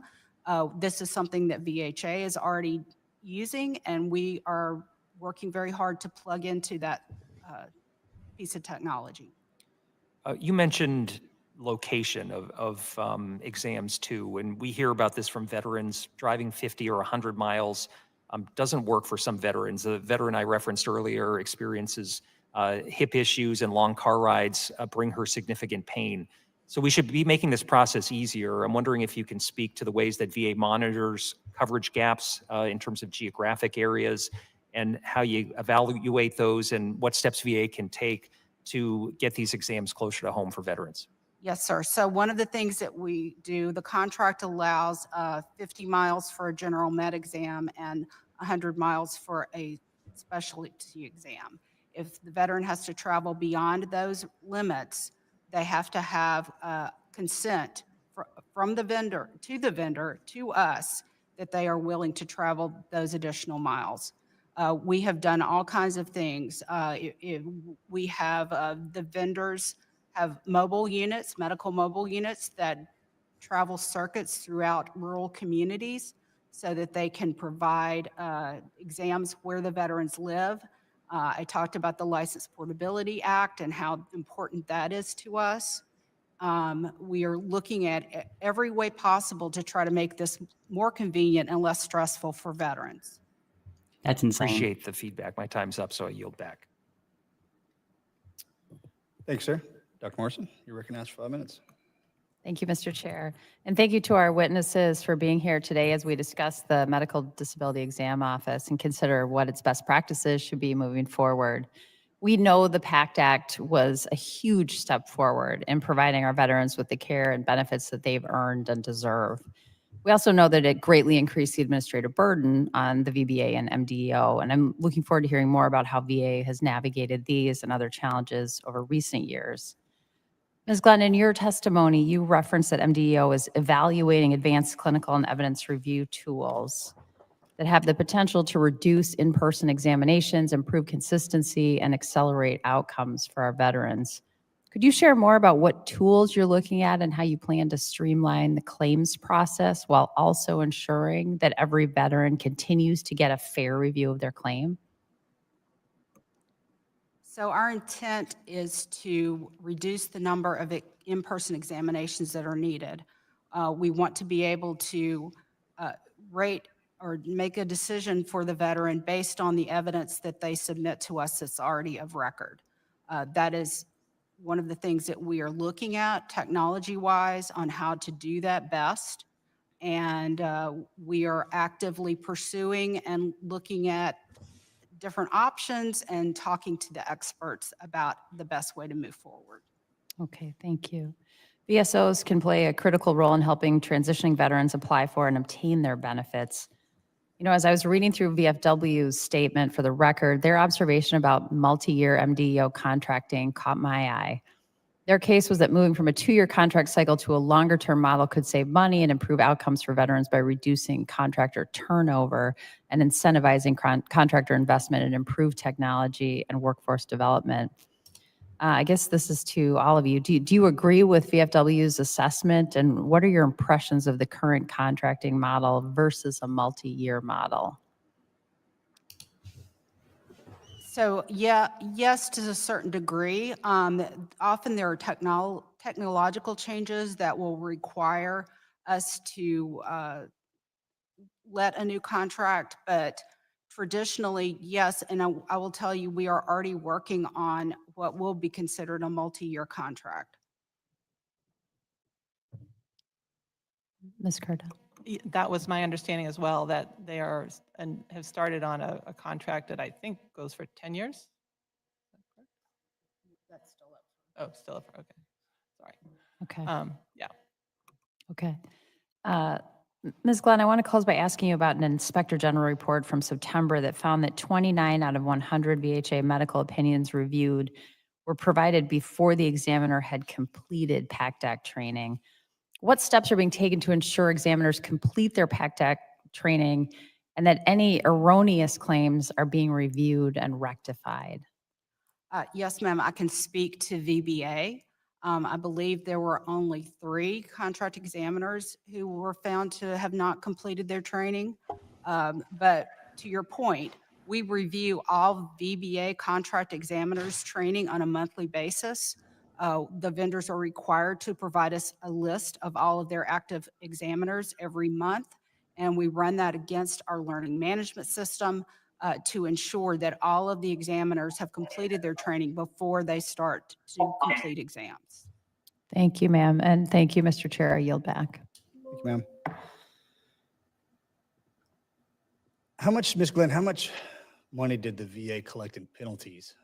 This is something that VHA is already using, and we are working very hard to plug into that piece of technology. You mentioned location of exams too, and we hear about this from veterans. Driving 50 or 100 miles doesn't work for some veterans. The veteran I referenced earlier experiences hip issues, and long car rides bring her significant pain. So we should be making this process easier. I'm wondering if you can speak to the ways that VA monitors coverage gaps in terms of geographic areas, and how you evaluate those, and what steps VA can take to get these exams closer to home for veterans. Yes, sir. So one of the things that we do, the contract allows 50 miles for a general med exam and 100 miles for a specialty exam. If the veteran has to travel beyond those limits, they have to have consent from the vendor to us that they are willing to travel those additional miles. We have done all kinds of things. We have the vendors have mobile units, medical mobile units that travel circuits throughout rural communities so that they can provide exams where the veterans live. I talked about the License Portability Act and how important that is to us. We are looking at every way possible to try to make this more convenient and less stressful for veterans. That's insane. Appreciate the feedback. My time's up, so I yield back. Thanks, sir. Dr. Morrison, you're recognized for 5 minutes. Thank you, Mr. Chair. And thank you to our witnesses for being here today as we discuss the Medical Disability Exam Office and consider what its best practices should be moving forward. We know the PACT Act was a huge step forward in providing our veterans with the care and benefits that they've earned and deserve. We also know that it greatly increased the administrative burden on the VBA and MDEO, and I'm looking forward to hearing more about how VA has navigated these and other challenges over recent years. Ms. Glenn, in your testimony, you referenced that MDEO is evaluating advanced clinical and evidence review tools that have the potential to reduce in-person examinations, improve consistency, and accelerate outcomes for our veterans. Could you share more about what tools you're looking at and how you plan to streamline the claims process while also ensuring that every veteran continues to get a fair review of their claim? So our intent is to reduce the number of in-person examinations that are needed. We want to be able to rate or make a decision for the veteran based on the evidence that they submit to us that's already of record. That is one of the things that we are looking at technology-wise on how to do that best. And we are actively pursuing and looking at different options and talking to the experts about the best way to move forward. Okay, thank you. VSOs can play a critical role in helping transitioning veterans apply for and obtain their benefits. You know, as I was reading through VFW's statement for the record, their observation about multi-year MDEO contracting caught my eye. Their case was that moving from a 2-year contract cycle to a longer-term model could save money and improve outcomes for veterans by reducing contractor turnover and incentivizing contractor investment in improved technology and workforce development. I guess this is to all of you. Do you agree with VFW's assessment, and what are your impressions of the current contracting model versus a multi-year model? So yeah, yes, to a certain degree. Often there are technological changes that will require us to let a new contract, but traditionally, yes, and I will tell you, we are already working on what will be considered a multi-year contract. Ms. Cardell? That was my understanding as well, that they are and have started on a contract that I think goes for 10 years. That's still up. Oh, still up. Okay. Sorry. Okay. Yeah. Okay. Ms. Glenn, I want to close by asking you about an Inspector General report from September that found that 29 out of 100 VHA medical opinions reviewed were provided before the examiner had completed PACT Act training. What steps are being taken to ensure examiners complete their PACT Act training and that any erroneous claims are being reviewed and rectified? Yes, ma'am, I can speak to VBA. I believe there were only 3 contract examiners who were found to have not completed their training. But to your point, we review all VBA contract examiners' training on a monthly basis. The vendors are required to provide us a list of all of their active examiners every month, and we run that against our learning management system to ensure that all of the examiners have completed their training before they start to complete exams. Thank you, ma'am. And thank you, Mr. Chair. I yield back. Thank you, ma'am. How much, Ms. Glenn, how much money did the VA collect in penalties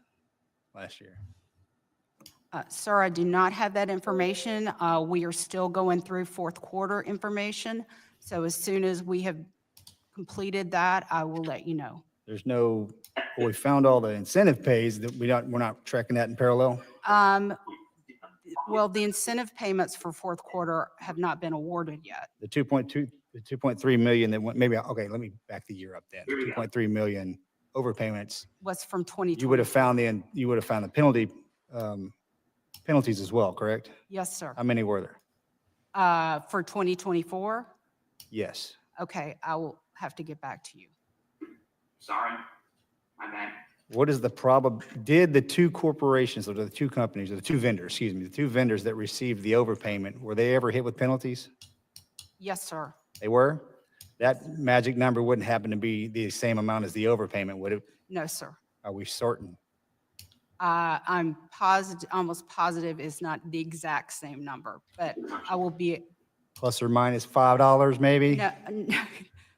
last year? Sir, I do not have that information. We are still going through fourth quarter information. So as soon as we have completed that, I will let you know. There's no, well, we found all the incentive pays that we're not tracking that in parallel. Well, the incentive payments for fourth quarter have not been awarded yet. The 2.3 million that went, maybe, okay, let me back the year up then. The 2.3 million overpayments. Was from 2020. You would have found the penalties as well, correct? Yes, sir. How many were there? For 2024? Yes. Okay, I will have to get back to you. Sorry, my bad. What is the did the 2 corporations or the 2 companies or the 2 vendors, excuse me, the 2 vendors that received the overpayment, were they ever hit with penalties? Yes, sir. They were? That magic number wouldn't happen to be the same amount as the overpayment, would it? No, sir. Are we certain? I'm positive, almost positive is not the exact same number, but I will be, Plus or minus $5 maybe? no,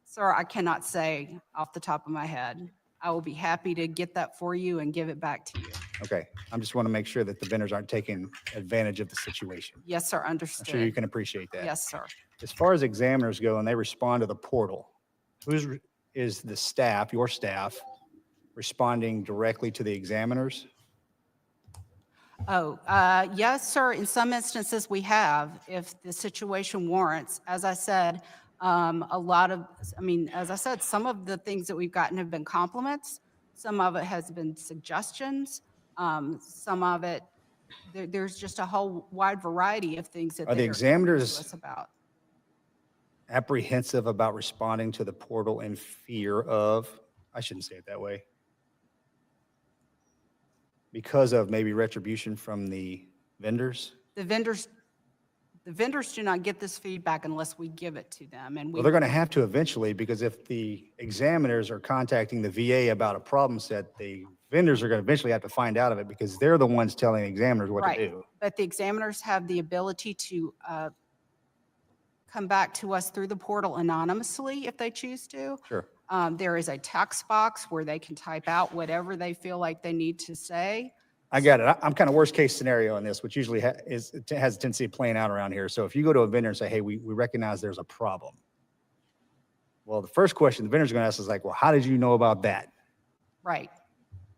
sir, I cannot say off the top of my head. I will be happy to get that for you and give it back to you. Okay, I just want to make sure that the vendors aren't taking advantage of the situation. Yes, sir, I'm understood. sure you can appreciate that. Yes, sir. As far as examiners go and they respond to the portal, is the staff, your staff, responding directly to the examiners? Oh, yes, sir. In some instances, we have, if the situation warrants. As I said, as I said, some of the things that we've gotten have been compliments. Some of it has been suggestions. Some of it, there's just a whole wide variety of things that Are the they're coming to examiners us about. apprehensive about responding to the portal in fear of, I shouldn't say it that way, because of maybe retribution from the vendors? The vendors do not get this feedback unless we give it to them. And Well, they're going to have to eventually, because if the examiners are contacting the VA about a problem set, the vendors are going to eventually have to find out of it because they're the ones telling the examiners what right. to do. But the examiners have the ability to come back to us through the portal anonymously if they choose to. Sure. There is a text box where they can type out whatever they feel like they need to say. I got it. I'm kind of worst case scenario in this, which usually has a tendency of playing out around here. So if you go to a vendor and say, hey, we recognize there's a problem. Well, the first question the vendor's going to ask is like, well, how did you know about that? Right.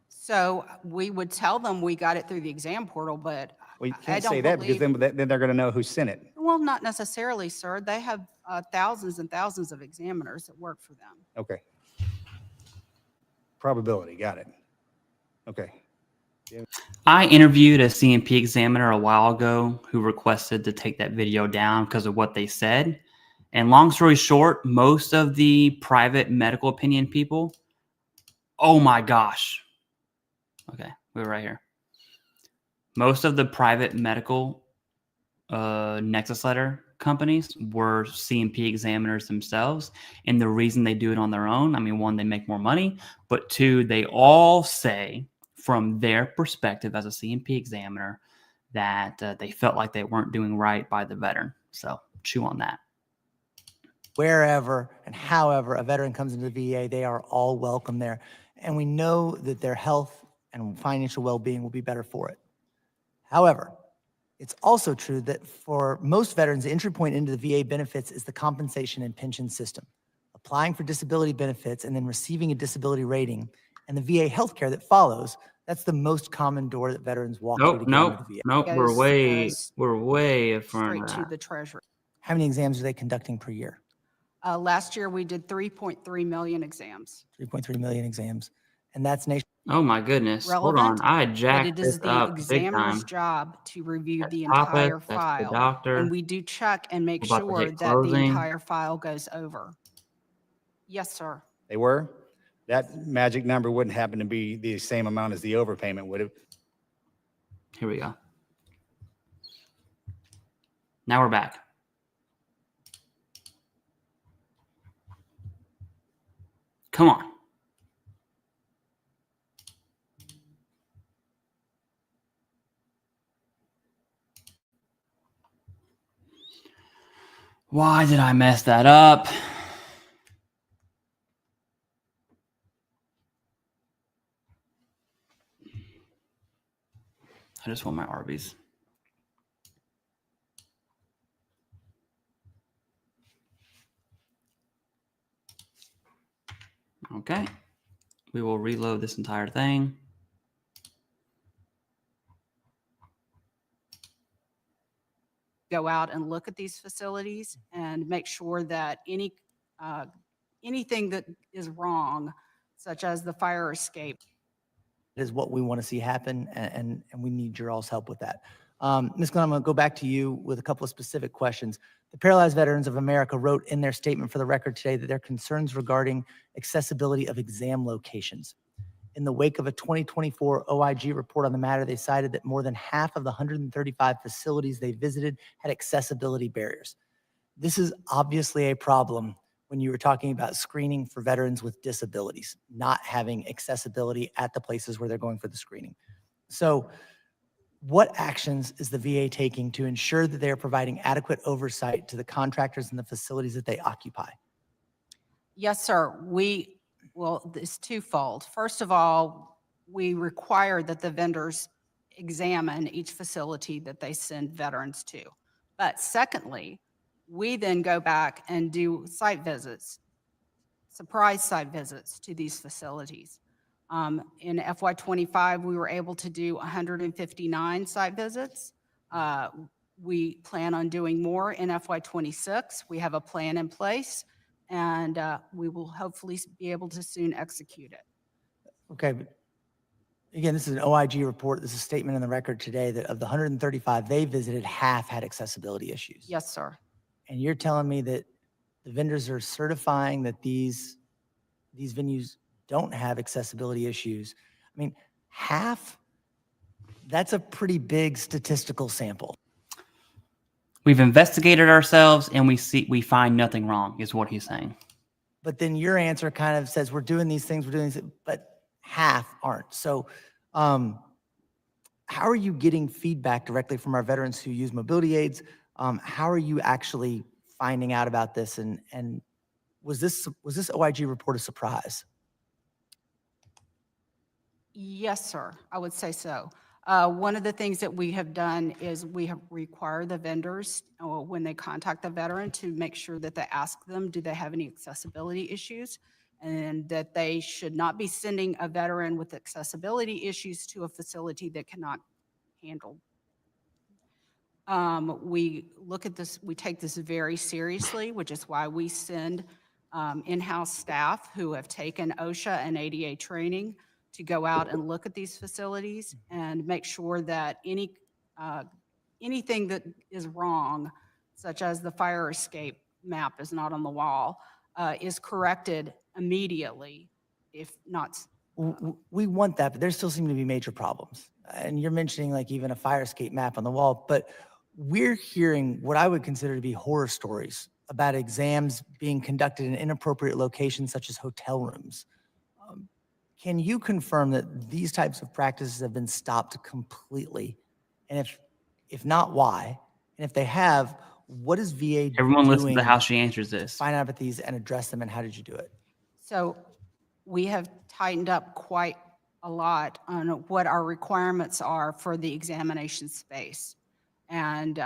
So we would tell them we got it through the exam portal, but Well, you I can't don't say that because believe- then they're going to know who sent it. Well, not necessarily, sir. They have thousands and thousands of examiners that work for them. Okay. Probability. Got it. Okay. I interviewed a CMP examiner a while ago who requested to take that video down because of what they said. And long story short, most of the private medical opinion people, oh my gosh. Okay, we're right here. Most of the private medical Nexus letter companies were CMP examiners themselves. And the reason they do it on their own, I mean, 1, they make more money, but 2, they all say from their perspective as a CMP examiner that they felt like they weren't doing right by the veteran. So chew on that. Wherever and however a veteran comes into the VA, they are all welcome there. And we know that their health and financial well-being will be better for it. However, It's also true that for most veterans, the entry point into the VA benefits is the compensation and pension system. Applying for disability benefits and then receiving a disability rating and the VA healthcare that follows, that's the most common door that veterans walk through to Nope, get into nope, the VA. nope. Goes We're way in front straight of to that. the treasury. How many exams are they conducting per year? Last year, we did 3.3 million exams. 3.3 million exams. And that's nation. Oh my goodness. Hold on. Relevant, I but jacked it this is the up big examiner's time. job to review That's the Papa, entire that's the file. doctor. And we do check and make We're about to sure hit that the closing. entire file goes over. Yes, sir. They were? That magic number wouldn't happen to be the same amount as the overpayment, would it? Here we go. Now we're back. Come on. Why did I mess that up? I just want my Arby's. Okay. We will reload this entire thing. Go out and look at these facilities and make sure that anything that is wrong, such as the fire escape, Is what we want to see happen, and we need your all's help with that. Ms. Glenn, I'm going to go back to you with a couple of specific questions. The Paralyzed Veterans of America wrote in their statement for the record today that their concerns regarding accessibility of exam locations. In the wake of a 2024 OIG report on the matter, they cited that more than half of the 135 facilities they visited had accessibility barriers. This is obviously a problem when you were talking about screening for veterans with disabilities, not having accessibility at the places where they're going for the screening. So what actions is the VA taking to ensure that they're providing adequate oversight to the contractors and the facilities that they occupy? yes, sir. Well, it's twofold. First of all, we require that the vendors examine each facility that they send veterans to. But secondly, we then go back and do site visits, surprise site visits to these facilities. In FY25, we were able to do 159 site visits. We plan on doing more in FY26. We have a plan in place, and we will hopefully be able to soon execute it. Okay, but again, this is an OIG report. This is a statement in the record today that of the 135 they visited, half had accessibility issues. Yes, sir. And you're telling me that the vendors are certifying that these venues don't have accessibility issues. I mean, half, that's a pretty big statistical sample. We've investigated ourselves and we find nothing wrong, is what he's saying. But then your answer kind of says, we're doing these things, but half aren't. So how are you getting feedback directly from our veterans who use mobility aids? How are you actually finding out about this? And was this OIG report a surprise? Yes, sir. I would say so. One of the things that we have done is we have required the vendors, when they contact the veteran, to make sure that they ask them, do they have any accessibility issues? And that they should not be sending a veteran with accessibility issues to a facility that cannot handle. We look at this, we take this very seriously, which is why we send in-house staff who have taken OSHA and ADA training to go out and look at these facilities and make sure that anything that is wrong, such as the fire escape map is not on the wall, is corrected immediately, if not. We want that, but there still seem to be major problems. And you're mentioning like even a fire escape map on the wall, but we're hearing what I would consider to be horror stories about exams being conducted in inappropriate locations such as hotel rooms. Can you confirm that these types of practices have been stopped completely? And if not, why? And if they have, what is VA Everyone doing listen to how she answers this. find out about these and address them, and how did you do it? So we have tightened up quite a lot on what our requirements are for the examination space. And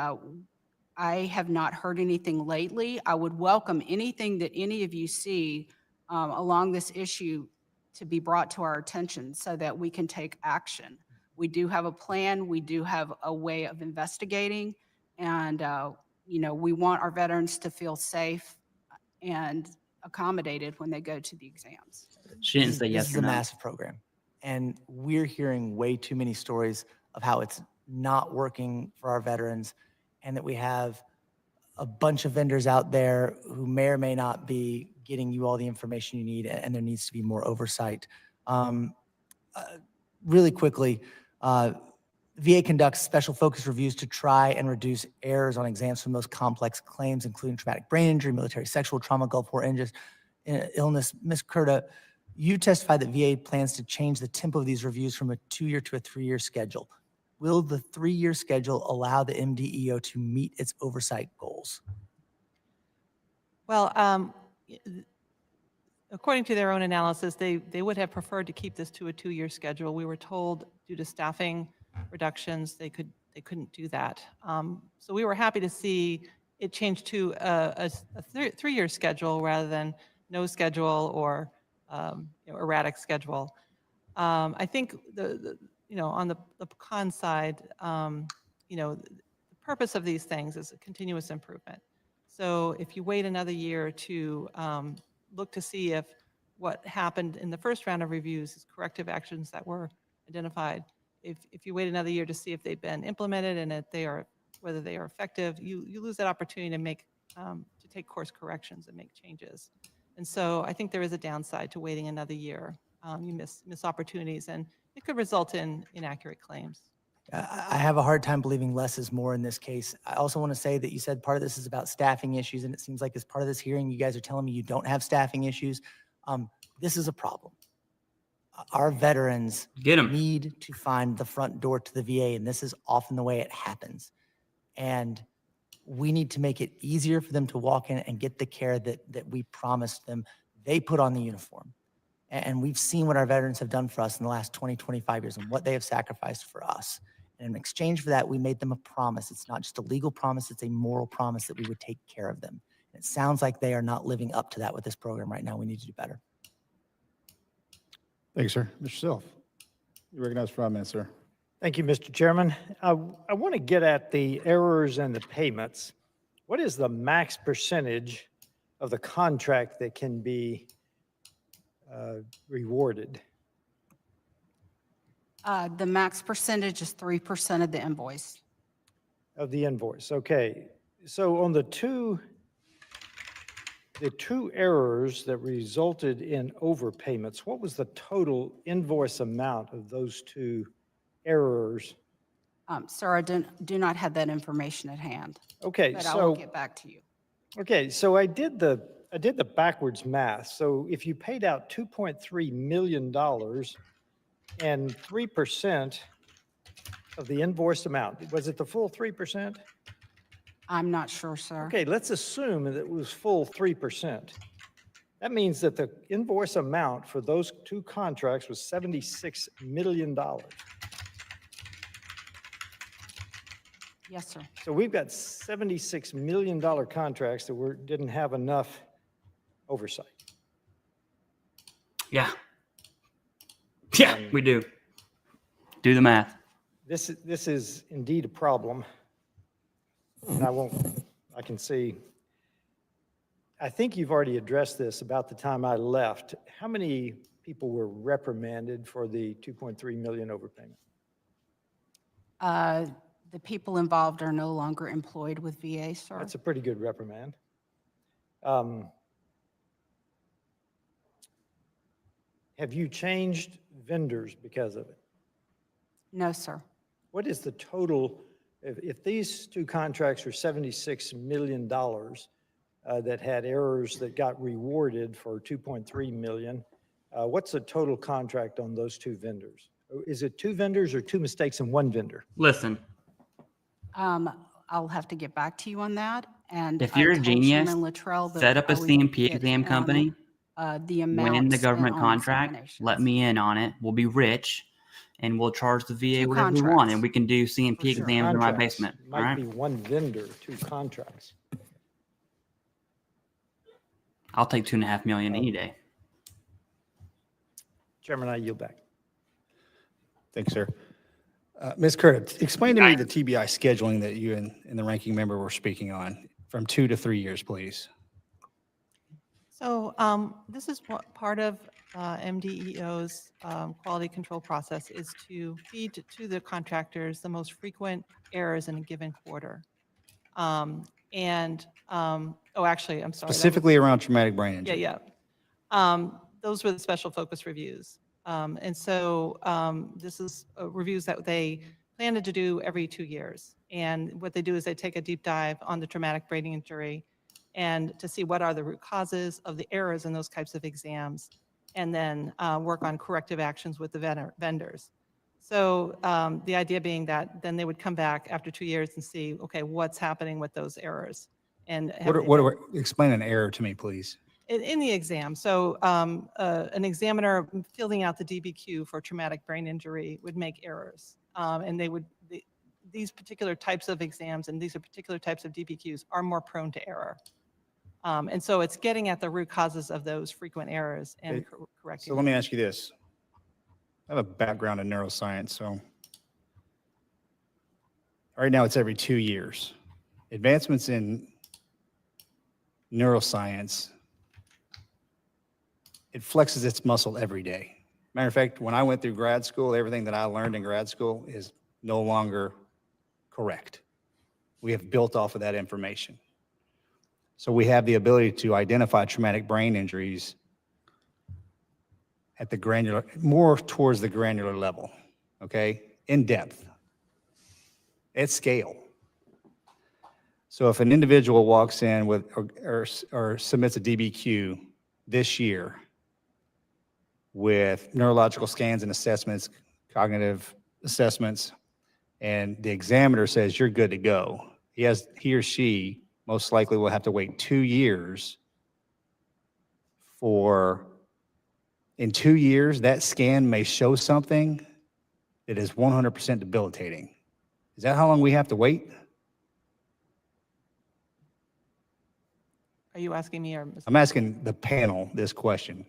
I have not heard anything lately. I would welcome anything that any of you see along this issue to be brought to our attention so that we can take action. We do have a plan. We do have a way of investigating. And, we want our veterans to feel safe and accommodated when they go to the exams. She didn't say This yes is or a no. massive program. And we're hearing way too many stories of how it's not working for our veterans and that we have a bunch of vendors out there who may or may not be getting you all the information you need, and there needs to be more oversight. Really quickly, VA conducts special focus reviews to try and reduce errors on exams for the most complex claims, including traumatic brain injury, military sexual trauma, Gulf War illness. Ms. Curta, you testified that VA plans to change the tempo of these reviews from a 2-year to a 3-year schedule. Will the 3-year schedule allow the MDEO to meet its oversight goals? Well, according to their own analysis, they would have preferred to keep this to a 2-year schedule. We were told due to staffing reductions, they couldn't do that. So we were happy to see it change to a 3-year schedule rather than no schedule or erratic schedule. I think on the con side, the purpose of these things is a continuous improvement. So if you wait another year to look to see if what happened in the first round of reviews is corrective actions that were identified, if you wait another year to see if they've been implemented and whether they are effective, you lose that opportunity to make to take course corrections and make changes. And so I think there is a downside to waiting another year. You miss opportunities, and it could result in inaccurate claims. I have a hard time believing less is more in this case. I also want to say that you said part of this is about staffing issues, and it seems like as part of this hearing, you guys are telling me you don't have staffing issues. This is a problem. Our veterans need to find the front door to the VA, and this is often the way it happens. And we need to make it easier for them to walk in and get the care that we promised them. They put on the uniform. And we've seen what our veterans have done for us in the last 20, 25 years and what they have sacrificed for us. And in exchange for that, we made them a promise. It's not just a legal promise, it's a moral promise that we would take care of them. And it sounds like they are not living up to that with this program right now. We need to do better. Thank you, sir. Mr. Silf, you recognize for 5 minutes, sir. Thank you, Mr. Chairman. I want to get at the errors and the payments. What is the max percentage of the contract that can be rewarded? The max percentage is 3% of the invoice. Of the invoice, okay. So on the two errors that resulted in overpayments, what was the total invoice amount of those 2 errors? Sir, I do not have that information at hand. Okay, but I will get back to you. Okay, so I did the backwards math. So if you paid out $2.3 million and 3% of the invoiced amount, was it the full 3%? I'm not sure, sir. Okay, let's assume that it was full 3%. That means that the invoice amount for those 2 contracts was $76 million. Yes, sir. So we've got $76 million contracts that didn't have enough oversight. Yeah. Yeah, we do. Do the math. This is indeed a problem. And I can see, I think you've already addressed this about the time I left. How many people were reprimanded for the 2.3 million overpayment? The people involved are no longer employed with VA, sir. That's a pretty good reprimand. Have you changed vendors because of it? No, sir. What is the total, if these 2 contracts are $76 million that had errors that got rewarded for 2.3 million, what's the total contract on those 2 vendors? Is it 2 vendors or 2 mistakes in 1 vendor? Listen, I'll have to get back to you on that. And if you're I a told genius, Chairman Luttrell that set up a I would CMP get exam him, company, the amount win the spent government on contract, examinations. let me in on it. We'll be rich, and we'll charge the VA Two whatever we want, contracts. and we can do CMP sure. exams in my Contracts. basement. All Might right, be one vendor, two contracts. I'll take $2.5 million any day. Chairman, I yield back. Thanks, sir. Ms. Curtis, explain to me the TBI scheduling that you and the ranking member were speaking on from 2 to 3 years, please. So this is what part of MDEO's quality control process is to feed to the contractors the most frequent errors in a given quarter. Oh, actually, I'm sorry. that was- Specifically around traumatic brain injury. Yeah. Those were the special focus reviews. This is reviews that they planned to do every 2 years. And what they do is they take a deep dive on the traumatic brain injury and to see what are the root causes of the errors in those types of exams, and then work on corrective actions with the vendors. So the idea being that then they would come back after 2 years and see, okay, what's happening with those errors. And Explain an error to me, please. in the exam. So an examiner filling out the DBQ for traumatic brain injury would make errors. And these particular types of exams and these particular types of DBQs are more prone to error. And so it's getting at the root causes of those frequent errors and correcting. So let me ask you this. I have a background in neuroscience, so right now it's every 2 years. Advancements in neuroscience, it flexes its muscle every day. Matter of fact, when I went through grad school, everything that I learned in grad school is no longer correct. We have built off of that information. So we have the ability to identify traumatic brain injuries at the granular, more towards the granular level, okay? In depth, at scale. So if an individual walks in with or submits a DBQ this year with neurological scans and assessments, cognitive assessments, and the examiner says you're good to go, he or she most likely will have to wait 2 years in 2 years, that scan may show something that is 100% debilitating. Is that how long we have to wait? Are you asking me or Mr. I'm asking the panel this question.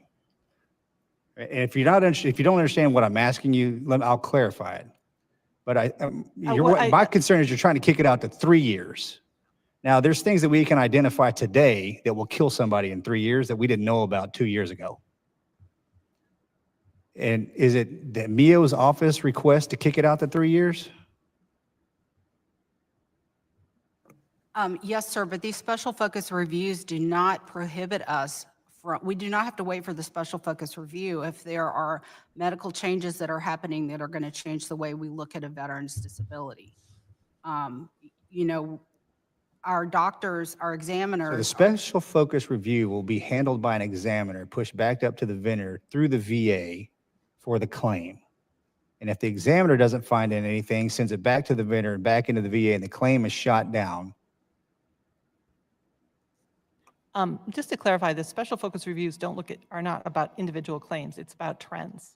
And if you don't understand what I'm asking you, I'll clarify it. But my concern is you're trying to kick it out to 3 years. Now, there's things that we can identify today that will kill somebody in 3 years that we didn't know about 2 years ago. And is it the MEO's office request to kick it out to 3 years? Yes, sir, but these special focus reviews do not prohibit us we do not have to wait for the special focus review if there are medical changes that are happening that are going to change the way we look at a veteran's disability. Our doctors, our examiners. So the special focus review will be handled by an examiner, pushed back up to the vendor through the VA for the claim. And if the examiner doesn't find anything, sends it back to the vendor and back into the VA, and the claim is shot down. Just to clarify, the special focus reviews are not about individual claims. It's about trends.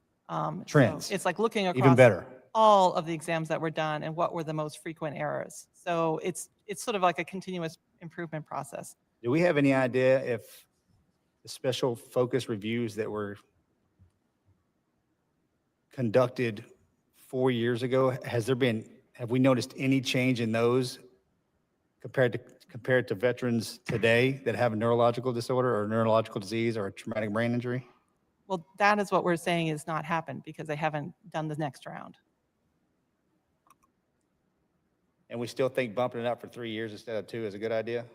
Trends. So it's like looking across Even better. all of the exams that were done and what were the most frequent errors. So it's sort of like a continuous improvement process. Do we have any idea if the special focus reviews that were conducted 4 years ago, have we noticed any change in those compared to veterans today that have a neurological disorder or neurological disease or a traumatic brain injury? Well, that is what we're saying is not happened because they haven't done the next round. And we still think bumping it up for 3 years instead of 2 is a good idea?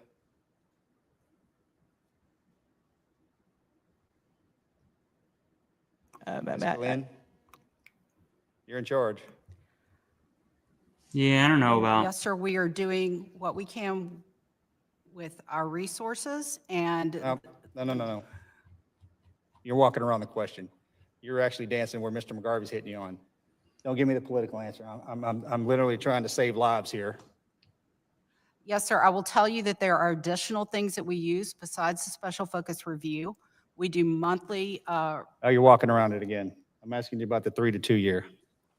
Mr. Lynn, you're in charge. Yeah, I don't know about. Yes, sir, we are doing what we can with our resources and. No. You're walking around the question. You're actually dancing where Mr. McGarvey's hitting you on. Don't give me the political answer. I'm literally trying to save lives here. Yes, sir. I will tell you that there are additional things that we use besides the special focus review. We do monthly. Oh, you're walking around it again. I'm asking you about the 3 to 2 year.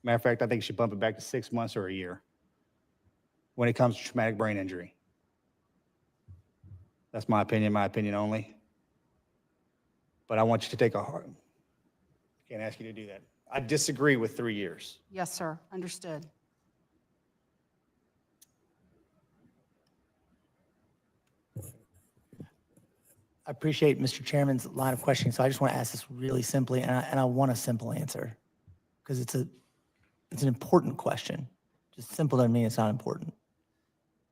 Matter of fact, I think you should bump it back to 6 months or a year when it comes to traumatic brain injury. That's my opinion only. But I want you to take a hard, can't ask you to do that. I disagree with 3 years. Yes, sir. Understood. I appreciate Mr. Chairman's line of questioning, so I just want to ask this really simply, and I want a simple answer, because it's an important question. Just simple doesn't mean it's not important.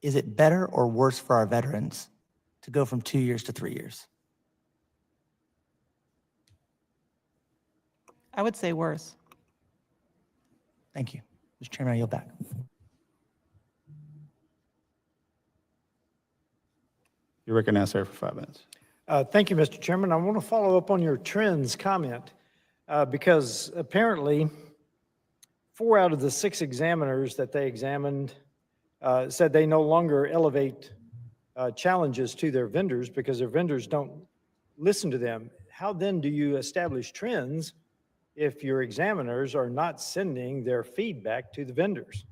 Is it better or worse for our veterans to go from 2 years to 3 years? I would say worse. Thank you. Mr. Chairman, I yield back. You're recognized, sir, for 5 minutes. Thank you, Mr. Chairman. I want to follow up on your trends comment because apparently 4 out of the 6 examiners that they examined said they no longer elevate challenges to their vendors because their vendors don't listen to them. How then do you establish trends if your examiners are not sending their feedback to the vendors?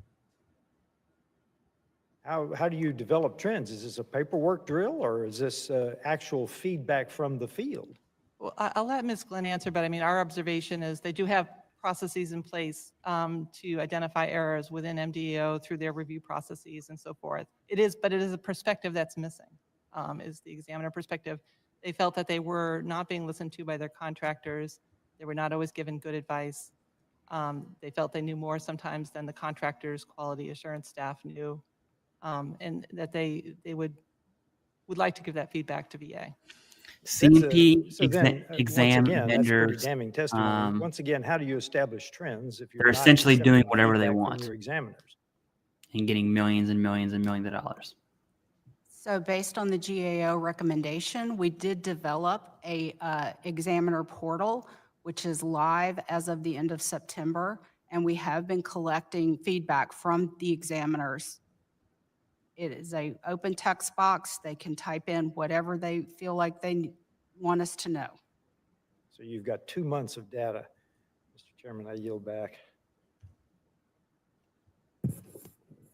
How do you develop trends? Is this a paperwork drill or is this actual feedback from the field? Well, I'll let Ms. Glenn answer, but I mean, our observation is they do have processes in place to identify errors within MDEO through their review processes and so forth. But it is a perspective that's missing, is the examiner perspective. They felt that they were not being listened to by their contractors. They were not always given good advice. They felt they knew more sometimes than the contractors' quality assurance staff knew, and that they would like to give that feedback to VA. CMP So then, exam once again, that's pretty vendors, damning testimony. Once again, how do you establish trends if you're they're not essentially doing accepting whatever they feedback from want. your examiners? and getting millions and millions and millions of dollars. So based on the GAO recommendation, we did develop a examiner portal, which is live as of the end of September, and we have been collecting feedback from the examiners. It is a open text box. They can type in whatever they feel like they want us to know. So you've got 2 months of data. Mr. Chairman, I yield back.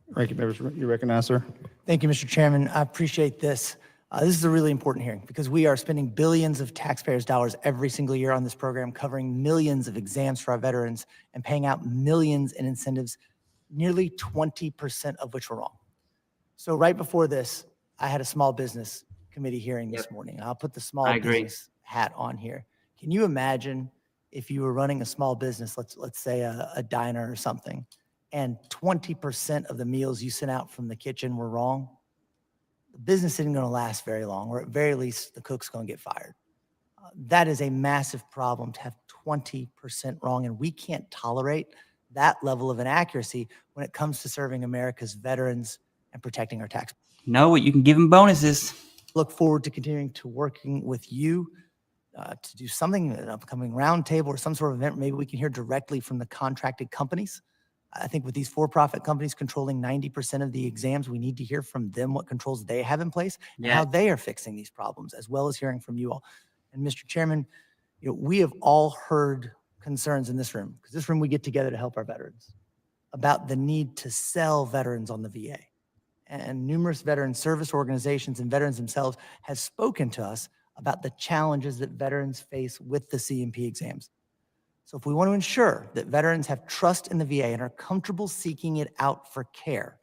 Ranking members, you recognize, sir. Thank you, Mr. Chairman. I appreciate this. This is a really important hearing because we are spending billions of taxpayers' dollars every single year on this program, covering millions of exams for our veterans and paying out millions in incentives, nearly 20% of which were wrong. So right before this, I had a small business committee hearing this morning. I'll put the small business hat on here. Can you imagine if you were running a small business, let's say a diner or something, and 20% of the meals you sent out from the kitchen were wrong? The business isn't going to last very long, or at very least, the cook's going to get fired. That is a massive problem to have 20% wrong, and we can't tolerate that level of inaccuracy when it comes to serving America's veterans and protecting our tax. No, you can give them bonuses. Look forward to continuing to working with you to do something, an upcoming roundtable or some sort of event. Maybe we can hear directly from the contracted companies. I think with these for-profit companies controlling 90% of the exams, we need to hear from them what controls they have in place and how they are fixing these problems, as well as hearing from you all. And Mr. Chairman, we have all heard concerns in this room, because this room we get together to help our veterans, about the need to sell veterans on the VA. And numerous veteran service organizations and veterans themselves have spoken to us about the challenges that veterans face with the C&P exams. So if we want to ensure that veterans have trust in the VA and are comfortable seeking it out for care,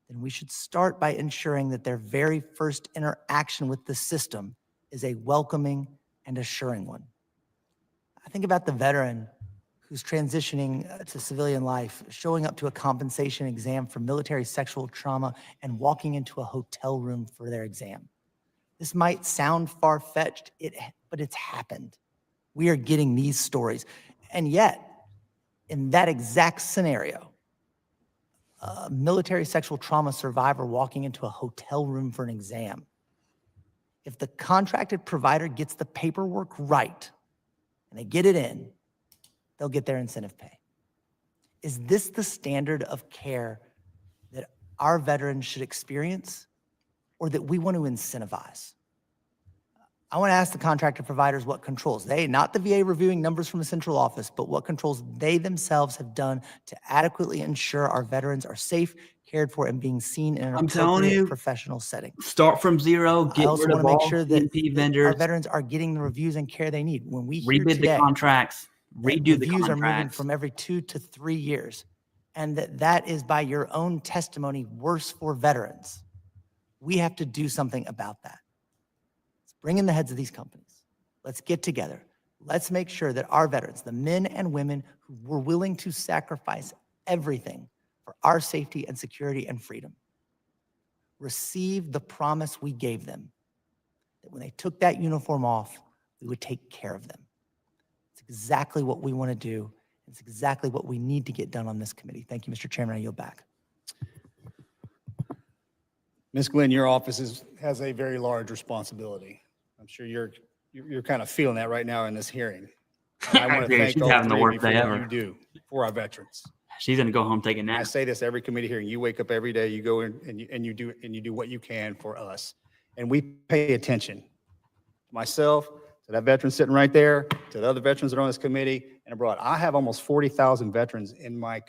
then we should start by ensuring that their very first interaction with the system is a welcoming and assuring one. I think about the veteran who's transitioning to civilian life, showing up to a compensation exam for military sexual trauma and walking into a hotel room for their exam. This might sound far-fetched, but it's happened. We are getting these stories. And yet, in that exact scenario, a military sexual trauma survivor walking into a hotel room for an exam, if the contracted provider gets the paperwork right and they get it in, they'll get their incentive pay. Is this the standard of care that our veterans should experience, or that we want to incentivize? I want to ask the contractor providers what controls not the VA reviewing numbers from the central office, but what controls they themselves have done to adequately ensure our veterans are safe, cared for, and being seen in an I'm telling appropriate you, professional setting. start from zero, I get also rid want of to make all sure that CMP our vendors, veterans are getting the reviews and care they need. When we hear rebid the today contracts, that redo the reviews are moving contracts. from every 2 to 3 years, and that is by your own testimony worse for veterans, we have to do something about that. Let's bring in the heads of these companies. Let's get together. Let's make sure that our veterans, the men and women who were willing to sacrifice everything for our safety and security and freedom, receive the promise we gave them, that when they took that uniform off, we would take care of them. It's exactly what we want to do. It's exactly what we need to get done on this committee. Thank you, Mr. Chairman. I yield back. Ms. Glenn, your office has a very large responsibility. I'm sure you're kind of feeling that right now in this hearing. And I want to Dude, thank she's all having the three of worst you for day what ever. you do for our veterans. She's gonna go home taking a And I nap. say this every committee hearing. You wake up every day, you go in and you do what you can for us. And we pay attention. Myself, to that veteran sitting right there, to the other veterans that are on this committee and abroad. I have almost 40,000 veterans in my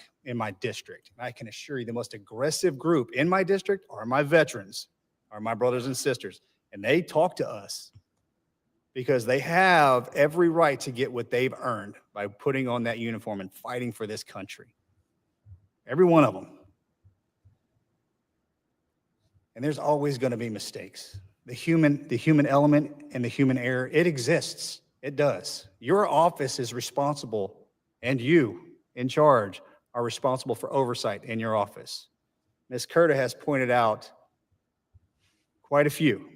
district. And I can assure you the most aggressive group in my district are my veterans, are my brothers and sisters. And they talk to us because they have every right to get what they've earned by putting on that uniform and fighting for this country. Every one of them. And there's always going to be mistakes. The human element and the human error, it exists. It does. Your office is responsible, and you in charge are responsible for oversight in your office. Ms. Curta has pointed out quite a few,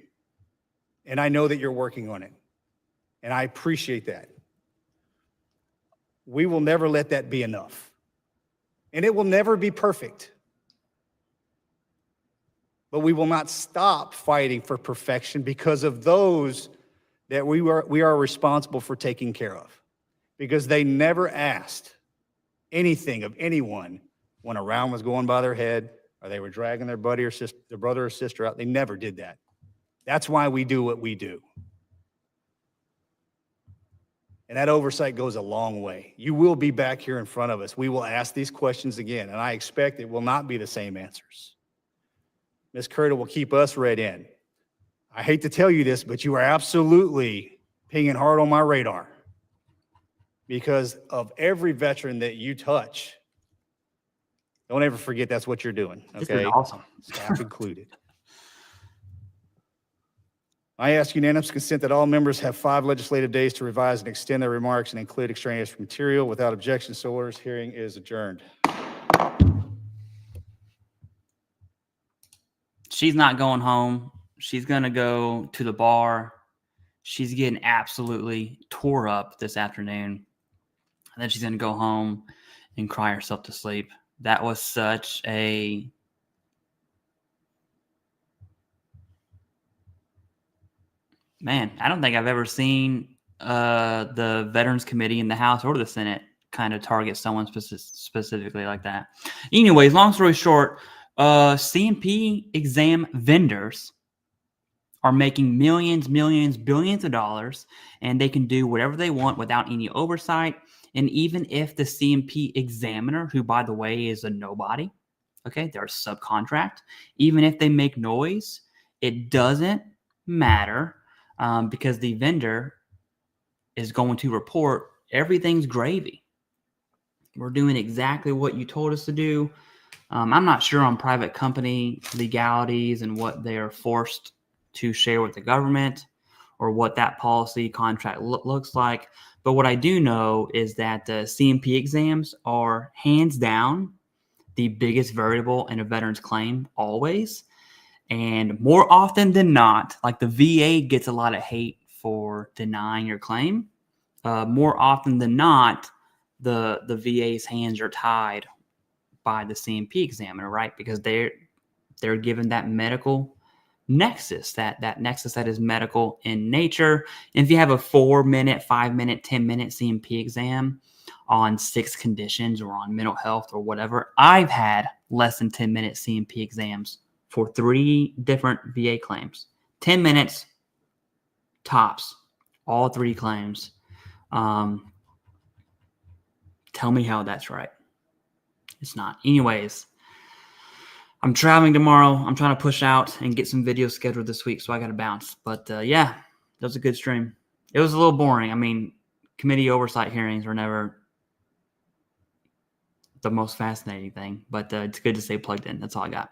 and I know that you're working on it, and I appreciate that. We will never let that be enough, and it will never be perfect. But we will not stop fighting for perfection because of those that we are responsible for taking care of, because they never asked anything of anyone when a round was going by their head or they were dragging their buddy or sister, their brother or sister out. They never did that. That's why we do what we do. And that oversight goes a long way. You will be back here in front of us. We will ask these questions again, and I expect it will not be the same answers. Ms. Curta will keep us read in. I hate to tell you this, but you are absolutely pinging hard on my radar because of every veteran that you touch. Don't ever forget that's what you're doing, This is okay? awesome. Staff included. I ask unanimous consent that all members have 5 legislative days to revise and extend their remarks and include extraneous material. Without objection, so orders. Hearing is adjourned. She's not going home. She's gonna go to the bar. She's getting absolutely tore up this afternoon. And then she's gonna go home and cry herself to sleep. That was such a man. I don't think I've ever seen the Veterans Committee in the House or the Senate kind of target someone specifically like that. Anyways, long story short, CMP exam vendors are making millions, billions of dollars, and they can do whatever they want without any oversight. And even if the CMP examiner, who by the way is a nobody, okay, they're a subcontract, even if they make noise, it doesn't matter because the vendor is going to report everything's gravy. We're doing exactly what you told us to do. I'm not sure on private company legalities and what they are forced to share with the government or what that policy contract looks like. But what I do know is that the CMP exams are hands down the biggest variable in a veteran's claim always. And more often than not, like the VA gets a lot of hate for denying your claim. More often than not, the VA's hands are tied by the CMP examiner, right? Because they're given that medical nexus, that nexus that is medical in nature. And if you have a 4-minute, 5-minute, 10-minute CMP exam on 6 conditions or on mental health or whatever, I've had less than 10-minute CMP exams for 3 different VA claims. 10 minutes, tops, all 3 claims. Tell me how that's right. It's not. Anyways, I'm traveling tomorrow. I'm trying to push out and get some videos scheduled this week, so I got to bounce. But yeah, that was a good stream. It was a little boring. I mean, committee oversight hearings are never the most fascinating thing, but it's good to stay plugged in. That's all I got.